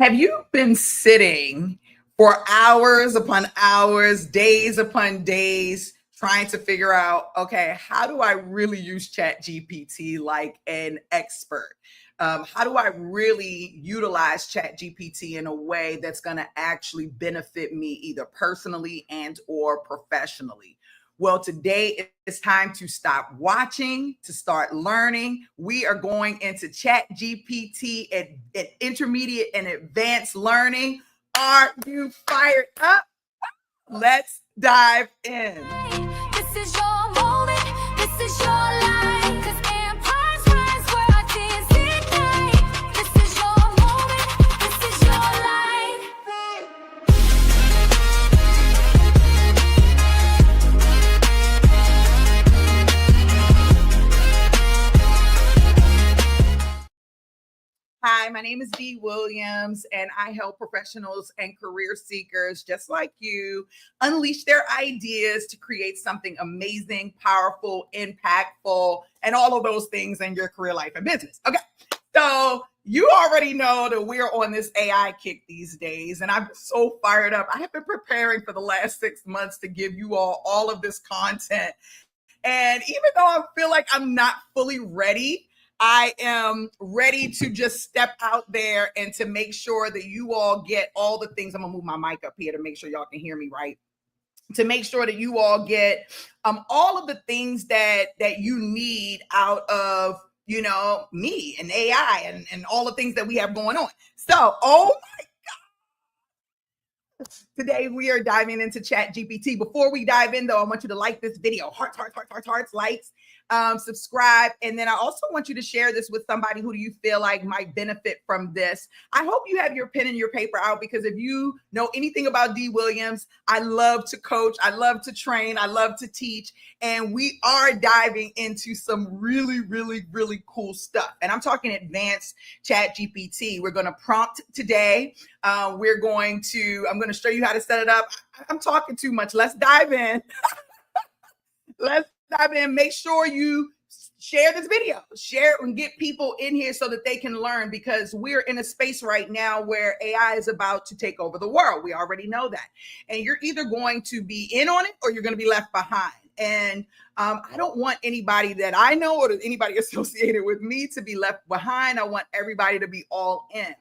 Have you been sitting for hours upon hours, days upon days, trying to figure out, okay, how do I really use ChatGPT like an expert? How do I really utilize ChatGPT in a way that's going to actually benefit me either personally and or professionally? Well, today it's time to stop watching, to start learning. We are going into Chat GPT at intermediate and advanced learning. Are you fired up? Let's dive in. This is your moment, this is your life. 'Cause empires rise where ideas ignite. This is your moment, this is your life. Hi, my name is Dee Williams, and I help professionals and career seekers just like you unleash their ideas to create something amazing, powerful, impactful, and all of those things in your career, life, and business. Okay, so you already know that we're on this AI kick these days, and I'm so fired up. I have been preparing for the last 6 months to give you all of this content. And even though I feel like I'm not fully ready, I am ready to just step out there and to make sure that you all get all the things. I'm gonna move my mic up here to make sure y'all can hear me right. To make sure that you all get all of the things that you need out of me and AI and all the things that we have going on. So, today we are diving into Chat GPT. Before we dive in, though, I want you to like this video. Hearts, likes, subscribe. And then I also want you to share this with somebody who do you feel like might benefit from this. I hope you have your pen and your paper out, because if you know anything about Dee Williams, I love to coach, I love to train, I love to teach. And we are diving into some really cool stuff. And I'm talking advanced Chat GPT. We're going to prompt today. I'm going to show you how to set it up. I'm talking too much. Let's dive in. Let's dive in. Make sure you share this video, share it, and get people in here so that they can learn, because we're in a space right now where AI is about to take over the world. We already know that. And you're either going to be in on it or you're going to be left behind. And I don't want anybody that I know or anybody associated with me to be left behind. I want everybody to be all in.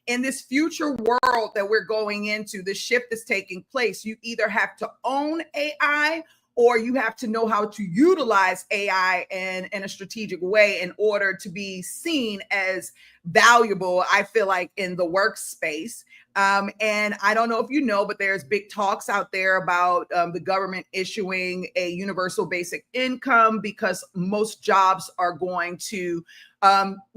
In this future world that we're going into, the shift is taking place. You either have to own AI or you have to know how to utilize AI in a strategic way in order to be seen as valuable, I feel like, in the workspace. And I don't know if you know, but there's big talks out there about the government issuing a universal basic income, because most jobs are going to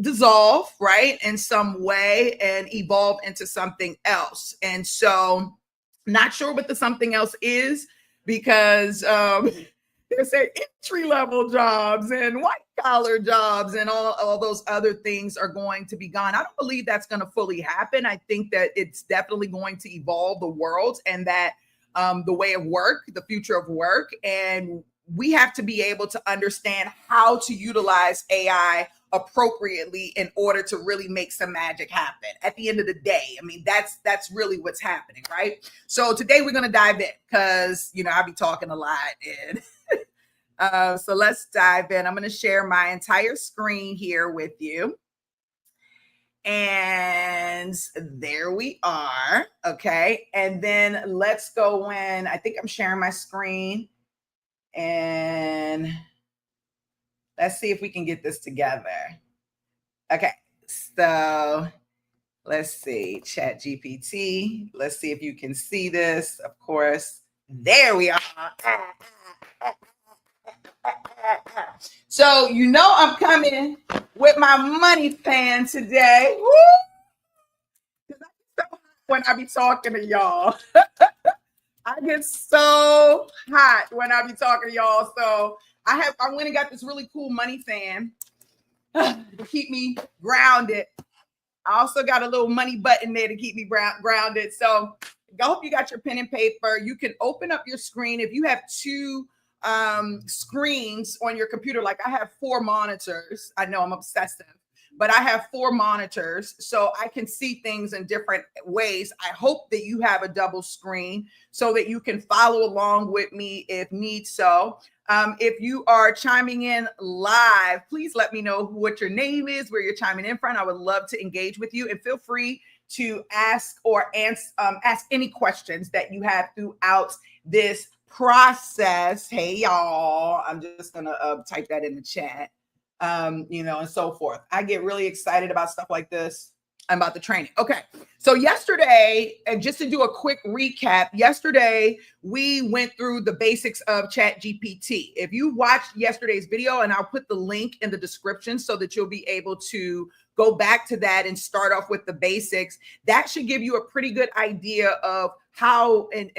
dissolve, right, in some way and evolve into something else. And so, not sure what the something else is, because there's entry-level jobs and white-collar jobs and all those other things are going to be gone. I don't believe that's going to fully happen. I think that it's definitely going to evolve the world and that the way of work, the future of work, and we have to be able to understand how to utilize AI appropriately in order to really make some magic happen. At the end of the day, I mean, that's really what's happening, right? So today we're going to dive in, because I'll be talking a lot, and so let's dive in. I'm going to share my entire screen here with you. And there we are. Okay. And then let's go in. I think I'm sharing my screen, and let's see if we can get this together. Okay, so let's see, Chat GPT. Let's see if you can see this. Of course, there we are. So I'm coming with my money fan today. Woo! When I be talking to y'all. I get so hot when I be talking to y'all. So I went and got this really cool money fan to keep me grounded. I also got a little money button there to keep me grounded. So I hope you got your pen and paper. You can open up your screen. If you have two screens on your computer, like I have 4 monitors. I know I'm obsessive. but I have 4 monitors, so I can see things in different ways. I hope that you have a double screen so that you can follow along with me if need so. If you are chiming in live, please let me know what your name is, where you're chiming in from. I would love to engage with you, and feel free to ask or ask any questions that you have throughout this process. Hey, y'all, I'm just gonna type that in the chat, and so forth. I get really excited about stuff like this. I'm about the training. Okay. So yesterday, and just to do a quick recap, yesterday we went through the basics of ChatGPT. If you watched yesterday's video, and I'll put the link in the description so that you'll be able to go back to that and start off with the basics, that should give you a pretty good idea of how and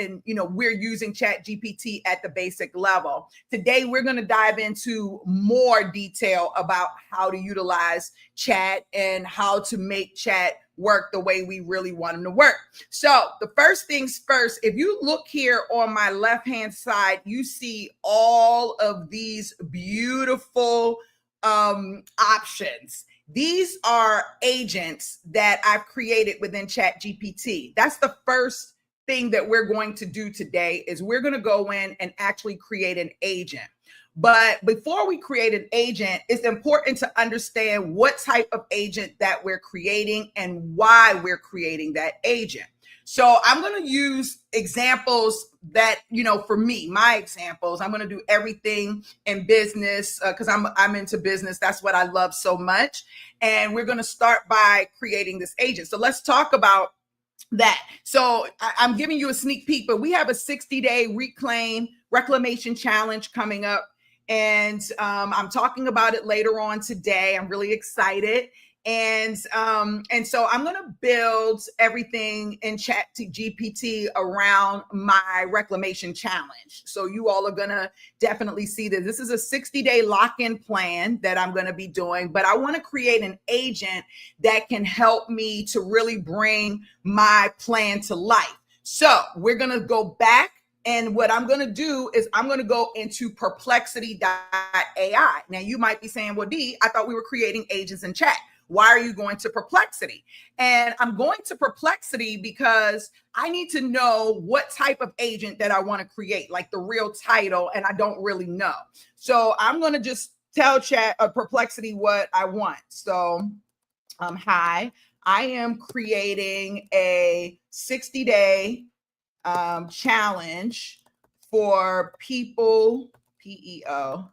we're using ChatGPT at the basic level. Today, we're going to dive into more detail about how to utilize chat and how to make chat work the way we really want them to work. So the first things first, if you look here on my left-hand side, you see all of these beautiful options. These are agents that I've created within ChatGPT. That's the first thing that we're going to do today, is we're going to go in and actually create an agent. But before we create an agent, it's important to understand what type of agent that we're creating and why we're creating that agent. So I'm going to use examples that, for me, my examples, I'm going to do everything in business because I'm into business. That's what I love so much. And we're going to start by creating this agent. So let's talk about that. So I'm giving you a sneak peek, but we have a 60-day reclamation challenge coming up. And I'm talking about it later on today. I'm really excited. And so I'm going to build everything in ChatGPT around my reclamation challenge. So you all are going to definitely see that this is a 60-day lock-in plan that I'm going to be doing, but I want to create an agent that can help me to really bring my plan to life. So we're going to go back. And what I'm going to do is I'm going to go into perplexity.ai. Now you might be saying, well, Dee, I thought we were creating agents in chat. Why are you going to Perplexity? And I'm going to Perplexity because I need to know what type of agent that I want to create, like the real title, and I don't really know. So I'm going to just tell Perplexity what I want. So hi, I am creating a 60-day challenge for people, PEO,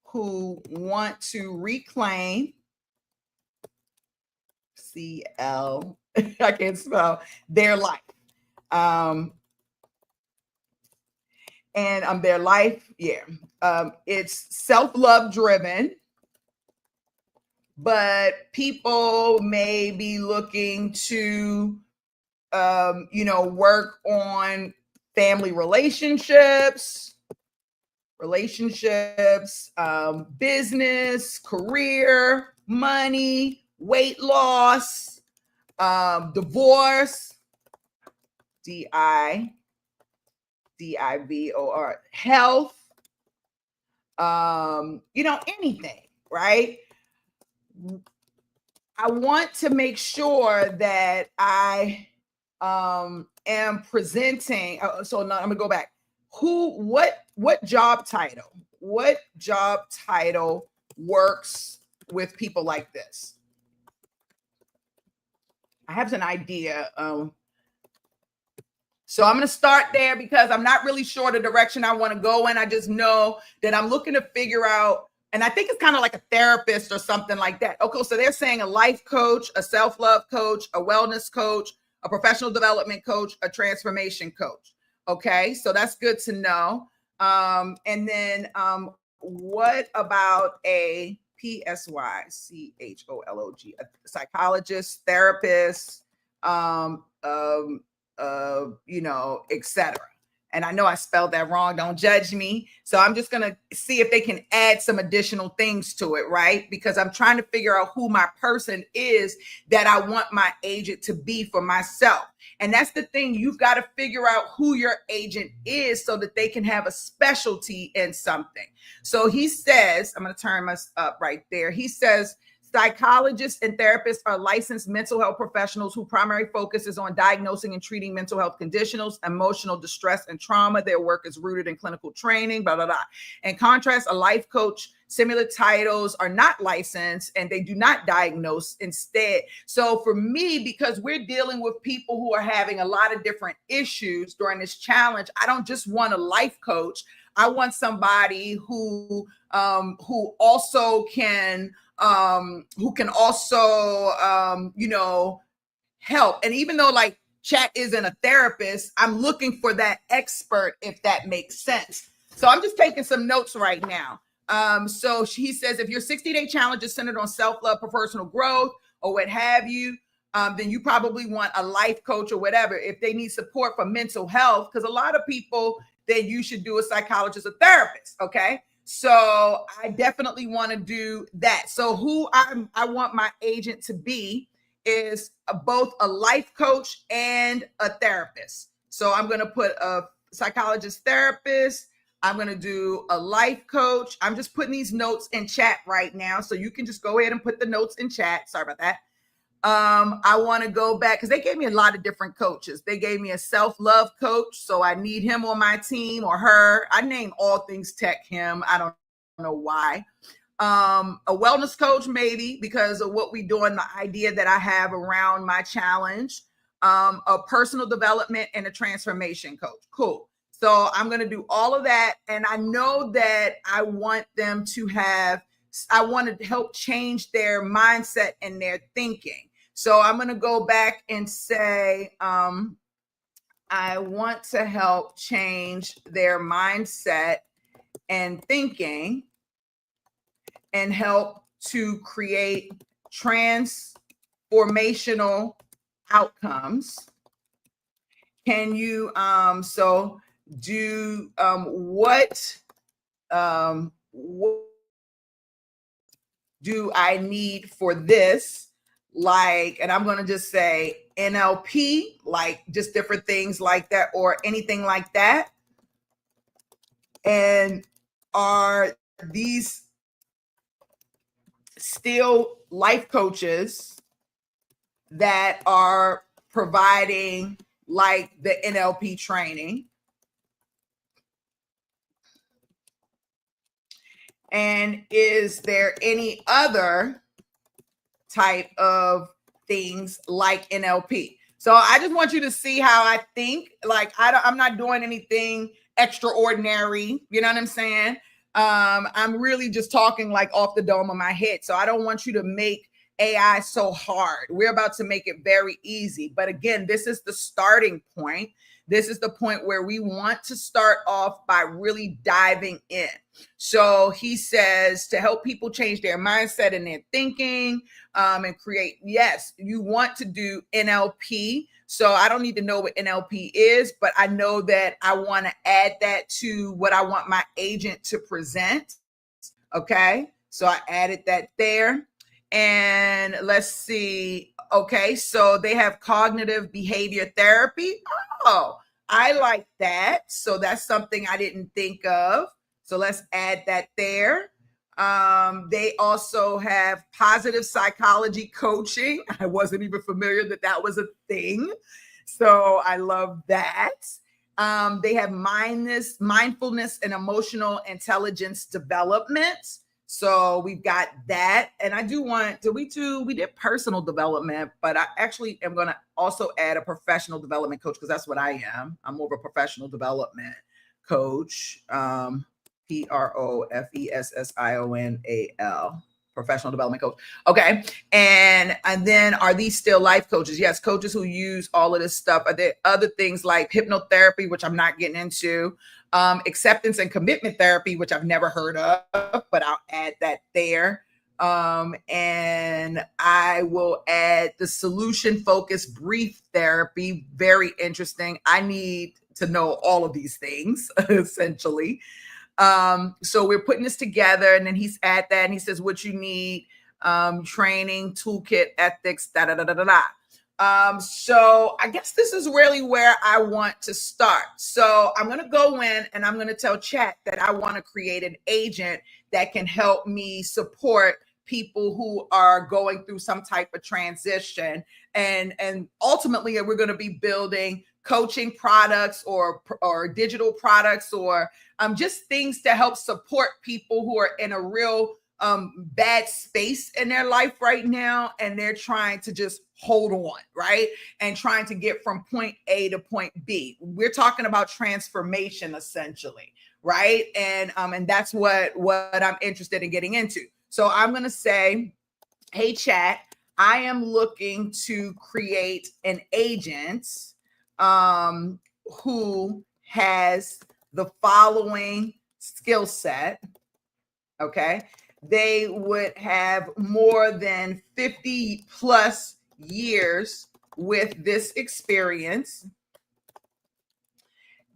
who want to reclaim CL, I can't spell, their life. And their life, it's self-love driven, but people may be looking to, work on family relationships, business, career, money, weight loss, divorce, DIVOR, health, anything, right? I want to make sure that I am presenting. So now I'm gonna go back. What job title works with people like this? I have an idea. So I'm going to start there because I'm not really sure the direction I want to go in. I just know that I'm looking to figure out, and I think it's kind of like a therapist or something like that. Okay, so they're saying a life coach, a self-love coach, a wellness coach, a professional development coach, a transformation coach. Okay, so that's good to know. And then what about a PSYCHOLOG, a psychologist, therapist, etc. And I know I spelled that wrong. Don't judge me. So I'm just going to see if they can add some additional things to it, right? Because I'm trying to figure out who my person is that I want my agent to be for myself. And that's the thing. You've got to figure out who your agent is so that they can have a specialty in something. So he says, I'm going to turn us up right there. He says, Psychologists and therapists are licensed mental health professionals whose primary focus is on diagnosing and treating mental health conditions, emotional distress, and trauma. Their work is rooted in clinical training, blah, blah, blah. In contrast, a life coach, similar titles, are not licensed and they do not diagnose instead. So for me, because we're dealing with people who are having a lot of different issues during this challenge, I don't just want a life coach. I want somebody who also can help. And even though like Chat isn't a therapist, I'm looking for that expert, if that makes sense. So I'm just taking some notes right now. So he says, if your 60-day challenge is centered on self-love, personal growth, or what have you, then you probably want a life coach or whatever. If they need support for mental health, because a lot of people, then you should do a psychologist or therapist. Okay. So I definitely want to do that. So who I want my agent to be is both a life coach and a therapist. So I'm going to put a psychologist, therapist. I'm going to do a life coach. I'm just putting these notes in chat right now. So you can just go ahead and put the notes in chat. Sorry about that. I want to go back because they gave me a lot of different coaches. They gave me a self-love coach. So I need him on my team or her. I name all things tech him. I don't know why. A wellness coach, maybe because of what we do and the idea that I have around my challenge. A personal development and a transformation coach. Cool. So I'm going to do all of that. And I know that I want them to I want to help change their mindset and their thinking. So I'm going to go back and say, I want to help change their mindset and thinking and help to create transformational outcomes. Can you, what do I need for this? Like, and I'm going to just say NLP, like just different things like that or anything like that. And are these still life coaches that are providing like the NLP training? And is there any other type of things like NLP? So I just want you to see how I think. Like I'm not doing anything extraordinary. You know what I'm saying? I'm really just talking like off the dome of my head. So I don't want you to make AI so hard. We're about to make it very easy. But again, this is the starting point. This is the point where we want to start off by really diving in. So he says to help people change their mindset and their thinking and create, yes, you want to do NLP. So I don't need to know what NLP is, but I know that I want to add that to what I want my agent to present. Okay. So I added that there. And let's see. Okay. So they have cognitive behavior therapy. Oh, I like that. So that's something I didn't think of. So let's add that there. They also have positive psychology coaching. I wasn't even familiar that that was a thing. So I love that. They have mindfulness and emotional intelligence development. So we've got that. And I do want, we did personal development, but I actually am going to also add a professional development coach because that's what I am. I'm more of a professional development coach. PROFESSIONAL, professional development coach. Okay. And then are these still life coaches? Yes. Coaches who use all of this stuff. Are there other things like hypnotherapy, which I'm not getting into, acceptance and commitment therapy, which I've never heard of, but I'll add that there. And I will add the solution focused brief therapy. Very interesting. I need to know all of these things essentially. So we're putting this together, and then he's at that and he says, what you need, training, toolkit, ethics, so I guess this is really where I want to start. So I'm going to go in and I'm going to tell Chat that I want to create an agent that can help me support people who are going through some type of transition, and ultimately we're going to be building coaching products or digital products, or just things to help support people who are in a real bad space in their life right now, and they're trying to just hold on, right? And trying to get from point A to point B. We're talking about transformation essentially, right? And that's what I'm interested in getting into. So I'm going to say, hey chat, I am looking to create an agent who has the following skill set. Okay. They would have more than 50 plus years with this experience.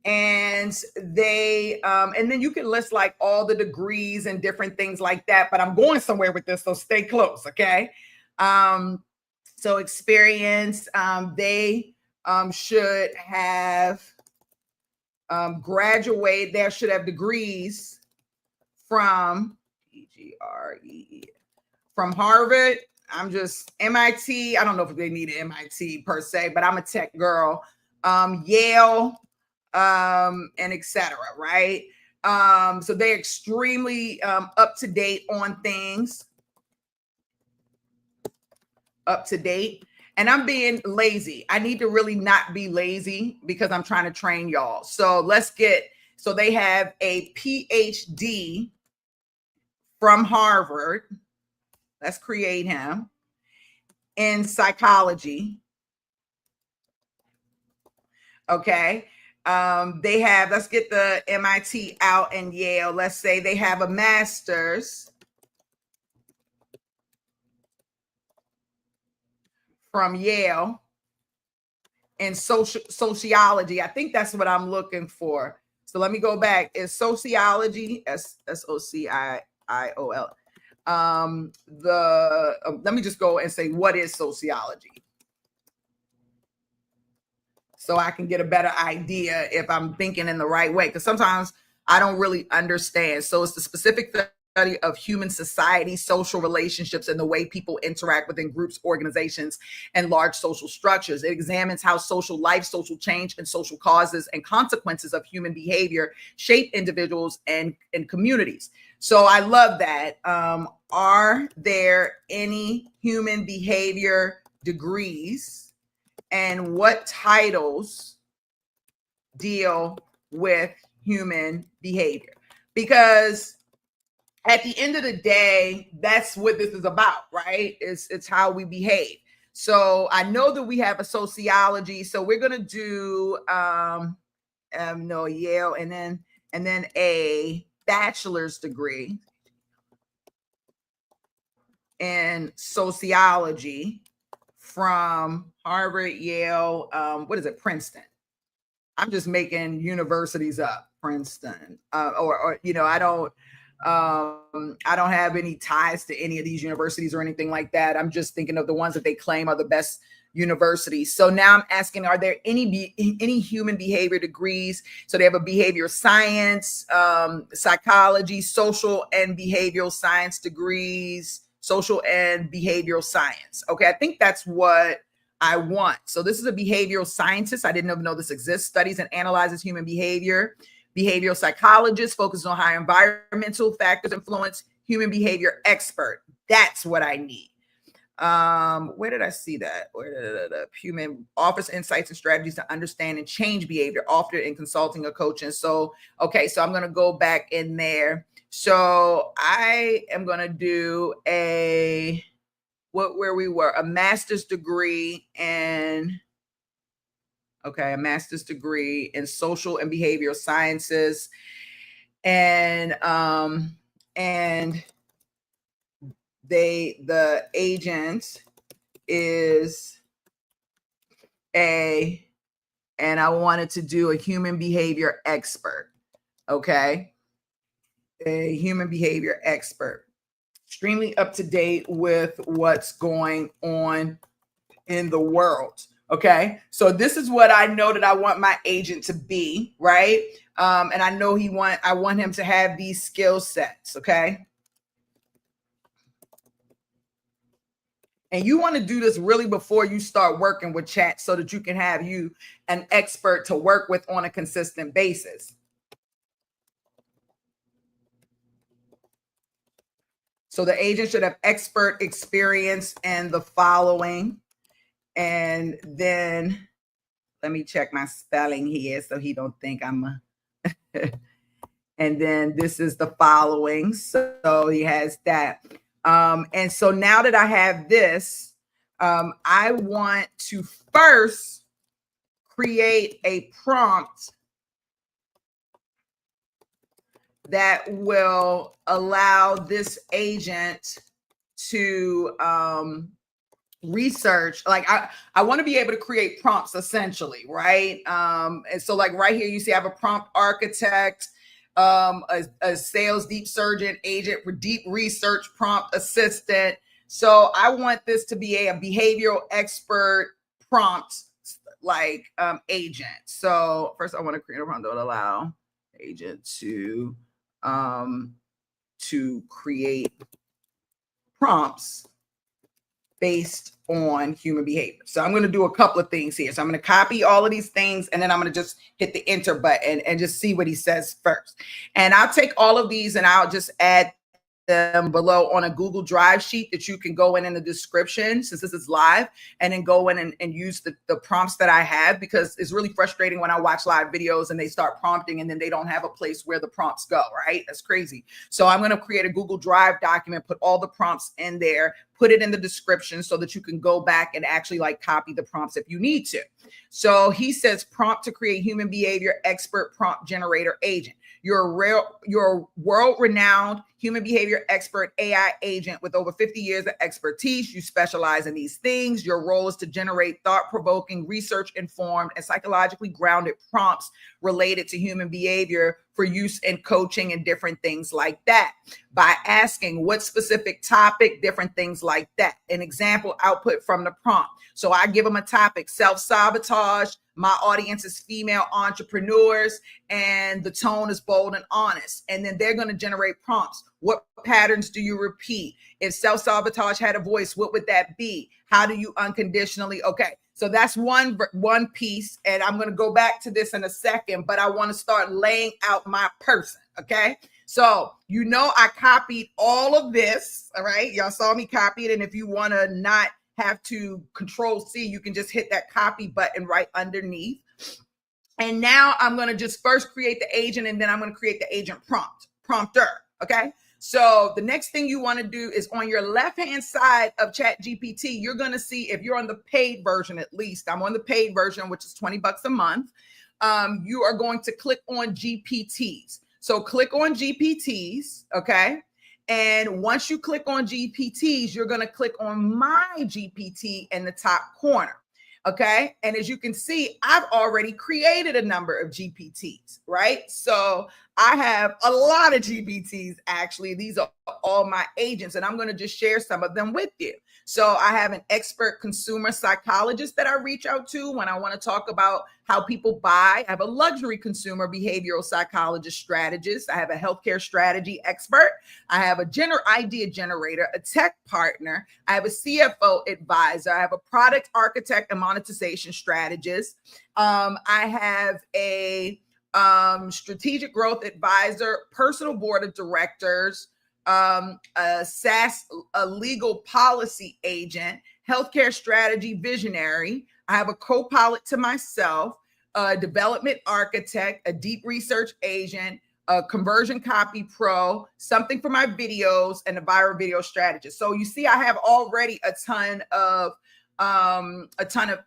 And they, and then you can list like all the degrees and different things like that, but I'm going somewhere with this, so stay close. Okay. So experience, they should have graduate, they should have degrees from from Harvard. I'm just MIT. I don't know if they need an MIT per se, but I'm a tech girl. Yale, and etc. Right? So they're extremely up to date on things. Up to date. And I'm being lazy. I need to really not be lazy because I'm trying to train y'all. So so they have a PhD from Harvard. Let's create him in psychology. Okay. They have, let's get the MIT out and Yale. Let's say they have a master's from Yale in sociology. I think that's what I'm looking for. So let me go back. It's sociology, SOCIOL. Let me just go and say, what is sociology? So I can get a better idea if I'm thinking in the right way, because sometimes I don't really understand. So it's the specific study of human society, social relationships, and the way people interact within groups, organizations, and large social structures. It examines how social life, social change, and social causes and consequences of human behavior shape individuals and communities. So I love that. Are there any human behavior degrees, and what titles deal with human behavior? Because at the end of the day, that's what this is about, right? It's how we behave. So I know that we have a sociology. So we're gonna do Yale, and then a bachelor's degree in sociology from Harvard, Yale, what is it, Princeton. I'm just making universities up, Princeton, or I don't have any ties to any of these universities or anything like that. I'm just thinking of the ones that they claim are the best universities. So now I'm asking, are there any human behavior degrees? So they have a behavioral science, psychology, social and behavioral science degrees, social and behavioral science. Okay, I think that's what I want. So this is a behavioral scientist. I didn't even know this exists. Studies and analyzes human behavior. Behavioral psychologist focuses on how environmental factors influence human behavior expert. That's what I need. Where did I see that? Human offers insights and strategies to understand and change behavior, often in consulting or coaching. So, okay, so I'm going to go back in there. So I am going to do a master's degree in, a master's degree in social and behavioral sciences. And the agent is and I wanted to do a human behavior expert. Okay. A human behavior expert, extremely up to date with what's going on in the world. Okay. So this is what I know that I want my agent to be, right? And I know I want him to have these skill sets. Okay. And you want to do this really before you start working with chat so that you can have you an expert to work with on a consistent basis. So the agent should have expert experience in the following. And then let me check my spelling here so he don't think I'm a and then this is the following. So he has that. And so now that I have this, I want to first create a prompt that will allow this agent to research. Like I want to be able to create prompts essentially, right? And so like right here, you see I have a prompt architect, a sales deep surgeon agent for deep research prompt assistant. So I want this to be a behavioral expert prompt like agent. So first I want to create a prompt that will allow agent to create prompts based on human behavior. So I'm going to do a couple of things here. So I'm going to copy all of these things, and then I'm going to just hit the enter button and just see what he says first. And I'll take all of these and I'll just add them below on a Google Drive sheet that you can go in the description, since this is live, and then go in and use the prompts that I have, because it's really frustrating when I watch live videos and they start prompting and then they don't have a place where the prompts go, right? That's crazy. So I'm going to create a Google Drive document, put all the prompts in there, put it in the description so that you can go back and actually like copy the prompts if you need to. So he says prompt to create human behavior expert prompt generator agent. You're world-renowned human behavior expert AI agent with over 50 years of expertise. You specialize in these things. Your role is to generate thought-provoking, research-informed, and psychologically grounded prompts related to human behavior for use in coaching and different things like that. By asking what specific topic, different things like that. An example output from the prompt. So I give them a topic, self-sabotage. My audience is female entrepreneurs, and the tone is bold and honest. And then they're going to generate prompts. What patterns do you repeat? If self-sabotage had a voice, what would that be? How do you unconditionally? Okay, so that's one piece. And I'm going to go back to this in a second, but I want to start laying out my person. Okay, so I copied all of this. All right, y'all saw me copy it. And if you want to not have to Control C, you can just hit that copy button right underneath. And now I'm going to just first create the agent, and then I'm going to create the agent prompter. Okay. So the next thing you want to do is on your left-hand side of ChatGPT, you're going to see, if you're on the paid version, at least I'm on the paid version, which is $20 a month. You are going to click on GPTs. So click on GPTs. Okay. And once you click on GPTs, you're going to click on my GPT in the top corner. Okay. And as you can see, I've already created a number of GPTs, right? So I have a lot of GPTs, actually. These are all my agents, and I'm going to just share some of them with you. So I have an expert consumer psychologist that I reach out to when I want to talk about how people buy. I have a luxury consumer behavioral psychologist strategist. I have a healthcare strategy expert. I have a idea generator, a tech partner. I have a CFO advisor. I have a product architect and monetization strategist. I have a strategic growth advisor, personal board of directors, a legal policy agent, healthcare strategy visionary. I have a co-pilot to myself, a development architect, a deep research agent, a conversion copy pro, something for my videos, and a viral video strategist. So you see, I have already a ton of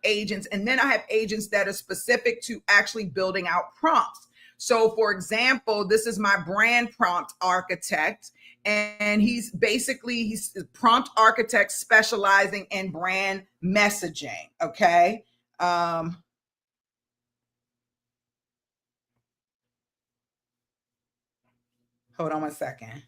agents, and then I have agents that are specific to actually building out prompts. So for example, this is my brand prompt architect, and he's a prompt architect specializing in brand messaging. Okay. Hold on one second.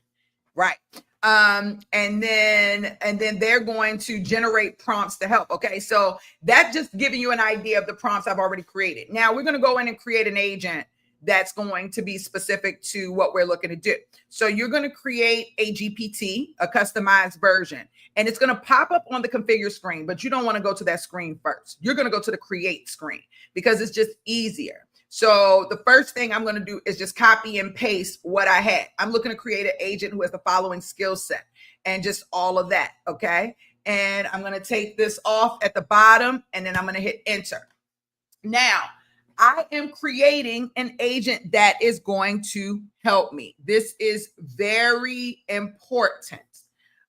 Right. And then they're going to generate prompts to help. Okay. So that's just giving you an idea of the prompts I've already created. Now we're going to go in and create an agent that's going to be specific to what we're looking to do. So you're going to create a GPT, a customized version, and it's going to pop up on the configure screen, but you don't want to go to that screen first. You're going to go to the create screen because it's just easier. So the first thing I'm going to do is just copy and paste what I had. I'm looking to create an agent who has the following skill set and just all of that. Okay. And I'm going to take this off at the bottom and then I'm going to hit enter. Now, I am creating an agent that is going to help me. This is very important.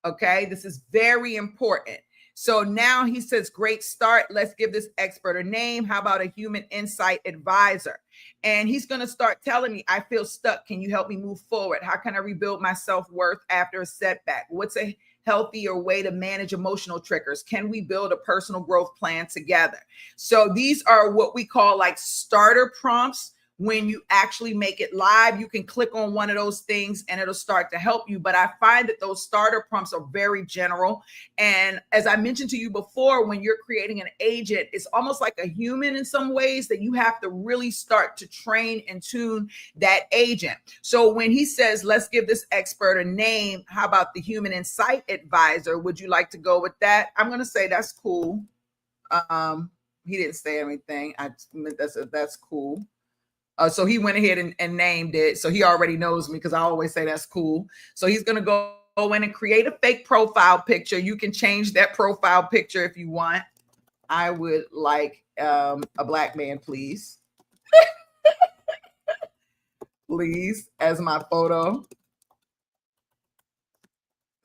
Okay. This is very important. So now he says, great start. Let's give this expert a name. How about a human insight advisor? And he's going to start telling me, I feel stuck. Can you help me move forward? How can I rebuild my self-worth after a setback? What's a healthier way to manage emotional triggers? Can we build a personal growth plan together? So these are what we call like starter prompts. When you actually make it live, you can click on one of those things and it'll start to help you. But I find that those starter prompts are very general. And as I mentioned to you before, when you're creating an agent, it's almost like a human in some ways that you have to really start to train and tune that agent. So when he says, let's give this expert a name, how about the human insight advisor? Would you like to go with that? I'm going to say that's cool. He didn't say anything. That's cool. So he went ahead and named it. So he already knows me because I always say that's cool. So he's going to go in and create a fake profile picture. You can change that profile picture if you want. I would like a black man, please. Please, as my photo.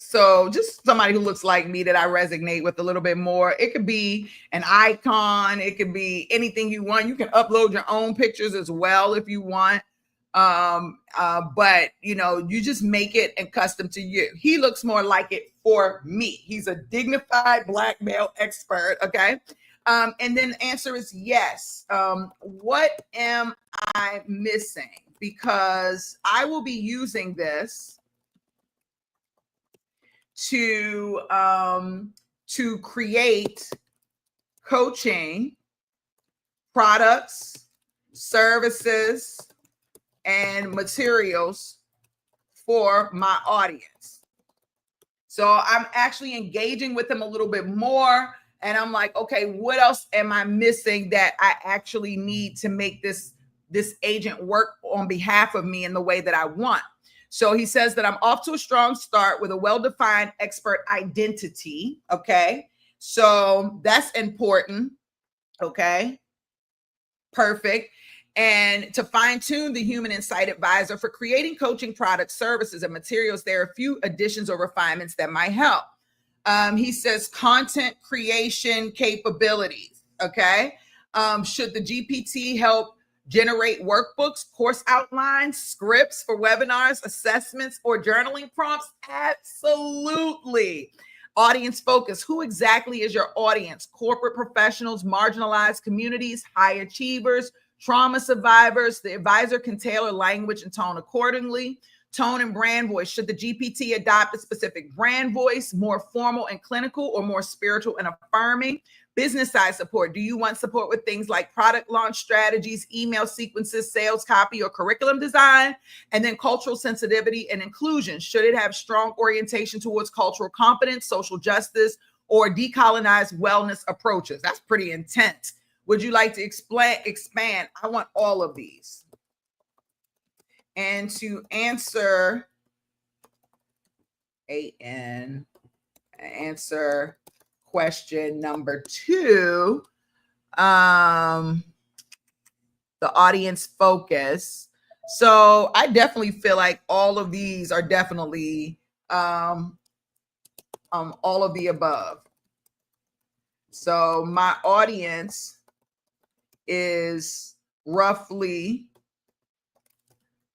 So just somebody who looks like me that I resonate with a little bit more. It could be an icon. It could be anything you want. You can upload your own pictures as well if you want. But you know, you just make it and custom to you. He looks more like it for me. He's a dignified black male expert. Okay. And then the answer is yes. What am I missing? Because I will be using this to create coaching products, services, and materials for my audience. So I'm actually engaging with them a little bit more. And I'm like, okay, what else am I missing that I actually need to make this agent work on behalf of me in the way that I want? So he says that I'm off to a strong start with a well-defined expert identity. Okay. So that's important. Okay. Perfect. And to fine tune the human insight advisor for creating coaching products, services, and materials, there are a few additions or refinements that might help. He says content creation capabilities. Okay. Should the GPT help generate workbooks, course outlines, scripts for webinars, assessments, or journaling prompts? Absolutely. Audience focus. Who exactly is your audience? Corporate professionals, marginalized communities, high achievers, trauma survivors. The advisor can tailor language and tone accordingly. Tone and brand voice. Should the GPT adopt a specific brand voice, more formal and clinical, or more spiritual and affirming? Business side support. Do you want support with things like product launch strategies, email sequences, sales copy, or curriculum design? And then cultural sensitivity and inclusion. Should it have strong orientation towards cultural competence, social justice, or decolonized wellness approaches? That's pretty intense. Would you like to expand? I want all of these. And to answer question number 2, the audience focus. So I definitely feel like all of these are definitely all of the above. So my audience is roughly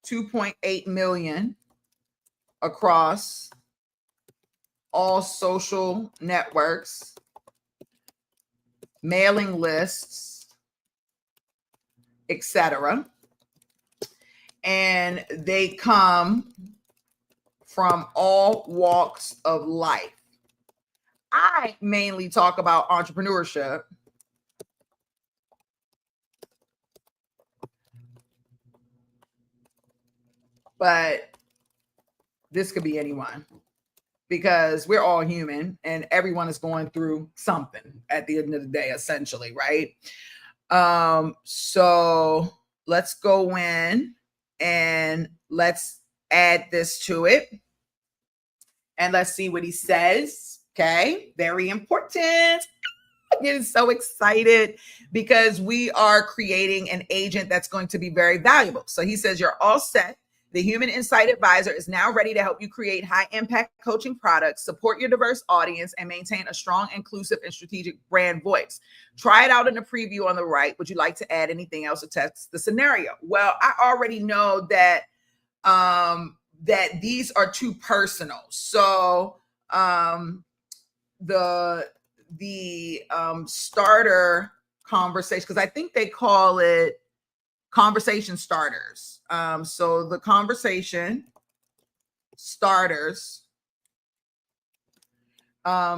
2.8 million across all social networks, mailing lists, etc. And they come from all walks of life. I mainly talk about entrepreneurship. but this could be anyone because we're all human and everyone is going through something at the end of the day, essentially, right? So let's go in and let's add this to it. And let's see what he says. Okay, very important. I'm getting so excited because we are creating an agent that's going to be very valuable. So he says, you're all set. The Human Insight Advisor is now ready to help you create high impact coaching products, support your diverse audience, and maintain a strong, inclusive, and strategic brand voice. Try it out in the preview on the right. Would you like to add anything else to test the scenario? Well, I already know that that these are too personal. So the starter conversation, because I think they call it conversation starters. So the conversation starters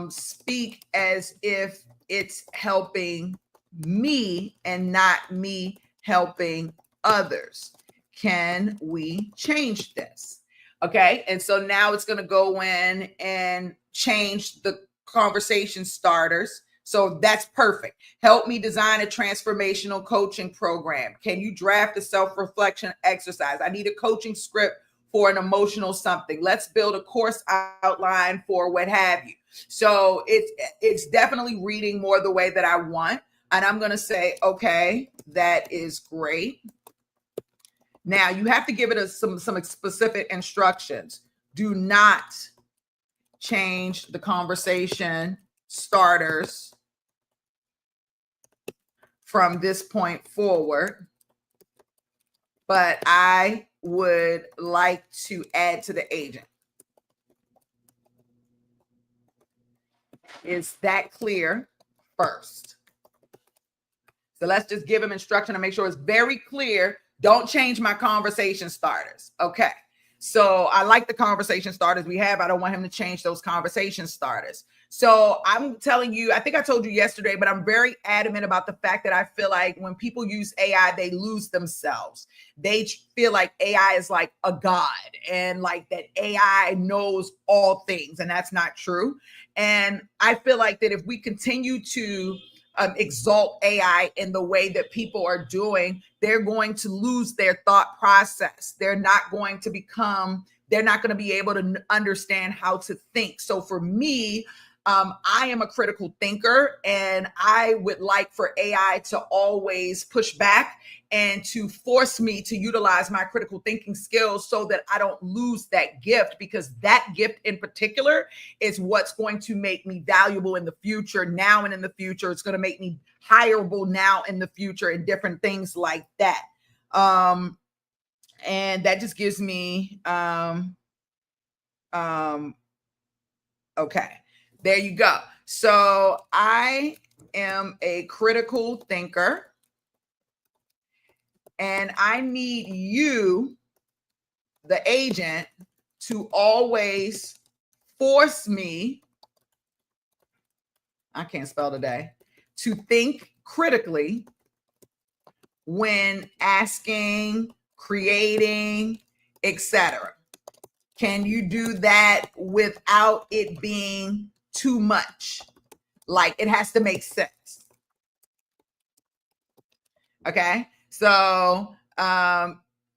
speak as if it's helping me and not me helping others. Can we change this? Okay. And so now it's going to go in and change the conversation starters. So that's perfect. Help me design a transformational coaching program. Can you draft a self-reflection exercise? I need a coaching script for an emotional something. Let's build a course outline for what have you. So it's definitely reading more the way that I want. And I'm going to say, okay, that is great. Now you have to give it some specific instructions. Do not change the conversation starters from this point forward, but I would like to add to the agent. Is that clear first? So let's just give him instruction and make sure it's very clear. Don't change my conversation starters. Okay. So I like the conversation starters we have. I don't want him to change those conversation starters. So I'm telling you, I think I told you yesterday, but I'm very adamant about the fact that I feel like when people use AI, they lose themselves. They feel like AI is like a god and like that AI knows all things, and that's not true. And I feel like that if we continue to exalt AI in the way that people are doing, they're going to lose their thought process. They're not going to be able to understand how to think. So for me, I am a critical thinker, and I would like for AI to always push back and to force me to utilize my critical thinking skills so that I don't lose that gift, because that gift in particular is what's going to make me valuable in the future, now and in the future. It's going to make me hireable now in the future and different things like that. And that just gives me, okay. There you go. So I am a critical thinker, and I need you, the agent, to always force me, I can't spell today, to think critically when asking, creating, etc. Can you do that without it being too much? Like, it has to make sense. Okay. So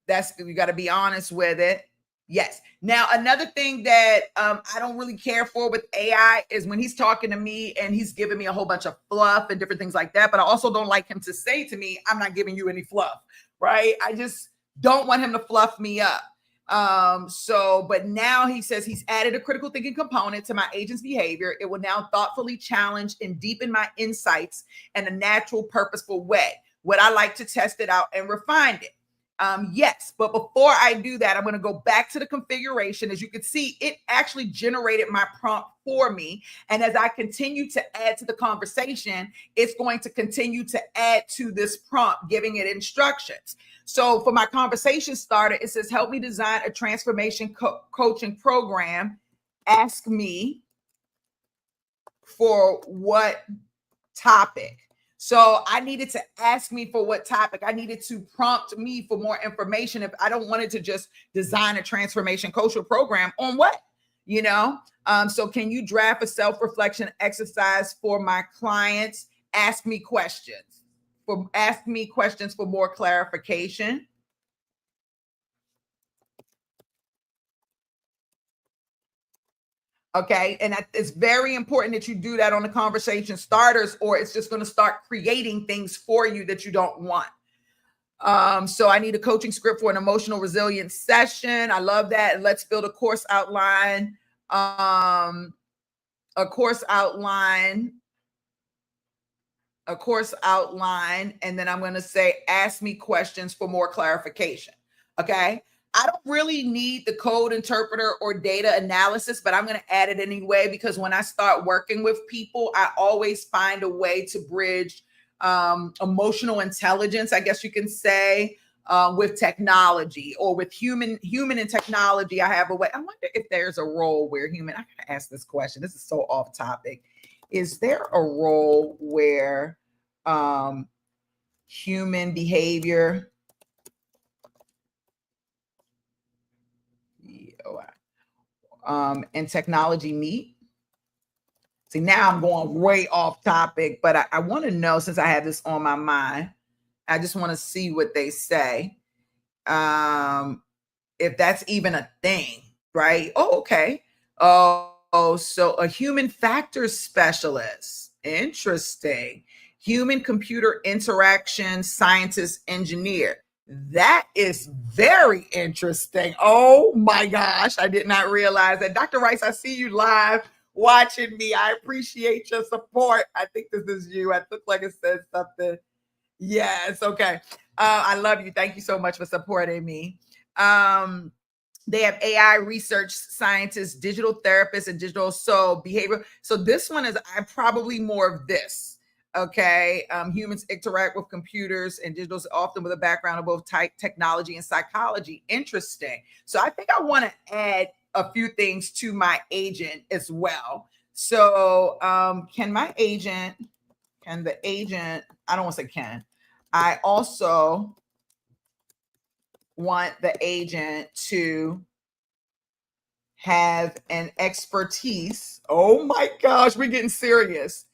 that's, you got to be honest with it. Yes. Now, another thing that I don't really care for with AI is when he's talking to me and he's giving me a whole bunch of fluff and different things like that. But I also don't like him to say to me, I'm not giving you any fluff, right? I just don't want him to fluff me up. But now he says he's added a critical thinking component to my agent's behavior. It will now thoughtfully challenge and deepen my insights in a natural, purposeful way. Would I like to test it out and refine it? Yes, but before I do that, I'm going to go back to the configuration. As you can see, it actually generated my prompt for me. And as I continue to add to the conversation, it's going to continue to add to this prompt, giving it instructions. So for my conversation starter, it says, help me design a transformation coaching program. Ask me for what topic. So I needed to ask me for what topic. I needed to prompt me for more information. If I don't want it to just design a transformation cultural program on what, you know? So can you draft a self-reflection exercise for my clients? Ask me questions. Ask me questions for more clarification. Okay. And it's very important that you do that on the conversation starters, or it's just going to start creating things for you that you don't want. So I need a coaching script for an emotional resilience session. I love that. Let's build a course outline. A course outline. And then I'm going to say, ask me questions for more clarification. Okay. I don't really need the code interpreter or data analysis, but I'm going to add it anyway, because when I start working with people, I always find a way to bridge emotional intelligence, I guess you can say, with technology, or with human and technology. I have a way. I wonder if there's a role where human, I gotta ask this question. This is so off topic. Is there a role where human behavior and technology meet? See, now I'm going way off topic, but I want to know, since I have this on my mind, I just want to see what they say. If that's even a thing, right? Oh, okay. Oh, so a human factors specialist. Interesting. Human computer interaction scientist engineer. That is very interesting. Oh my gosh. I did not realize that. Dr. Rice, I see you live watching me. I appreciate your support. I think this is you. I look like it says something. Yes. Okay. I love you. Thank you so much for supporting me. They have AI research scientists, digital therapists, and digital behavior. So this one is, I'm probably more of this. Okay. Humans interact with computers and digitals, often with a background of both technology and psychology. Interesting. So I think I want to add a few things to my agent as well. So can the agent, I don't want to say can, I also want the agent to have an expertise. Oh my gosh, we're getting serious.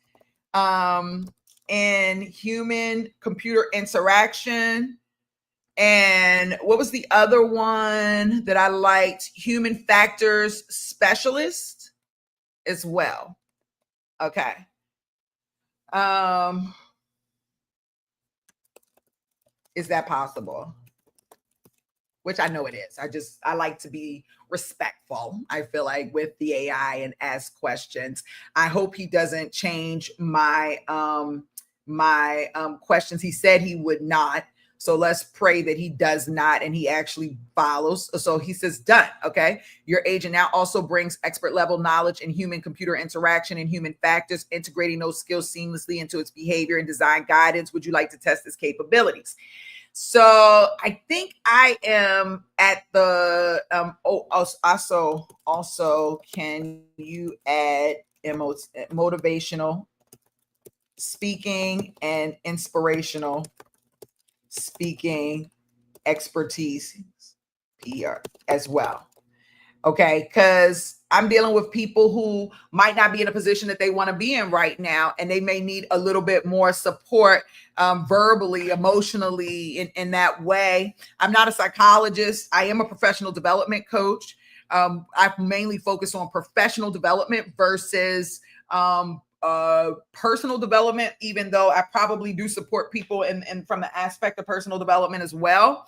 In human computer interaction. And what was the other one that I liked? Human factors specialist as well. Okay. Is that possible? Which I know it is. I like to be respectful, I feel like, with the AI and ask questions. I hope he doesn't change my questions. He said he would not. So let's pray that he does not and he actually follows. So he says, done. Okay. Your agent now also brings expert level knowledge in human computer interaction and human factors, integrating those skills seamlessly into its behavior and design guidance. Would you like to test its capabilities? So I think I am at the, also, can you add motivational speaking and inspirational speaking expertise PR as well? Okay, because I'm dealing with people who might not be in a position that they want to be in right now, and they may need a little bit more support verbally, emotionally, in that way. I'm not a psychologist. I am a professional development coach. I mainly focus on professional development versus personal development, even though I probably do support people and from the aspect of personal development as well.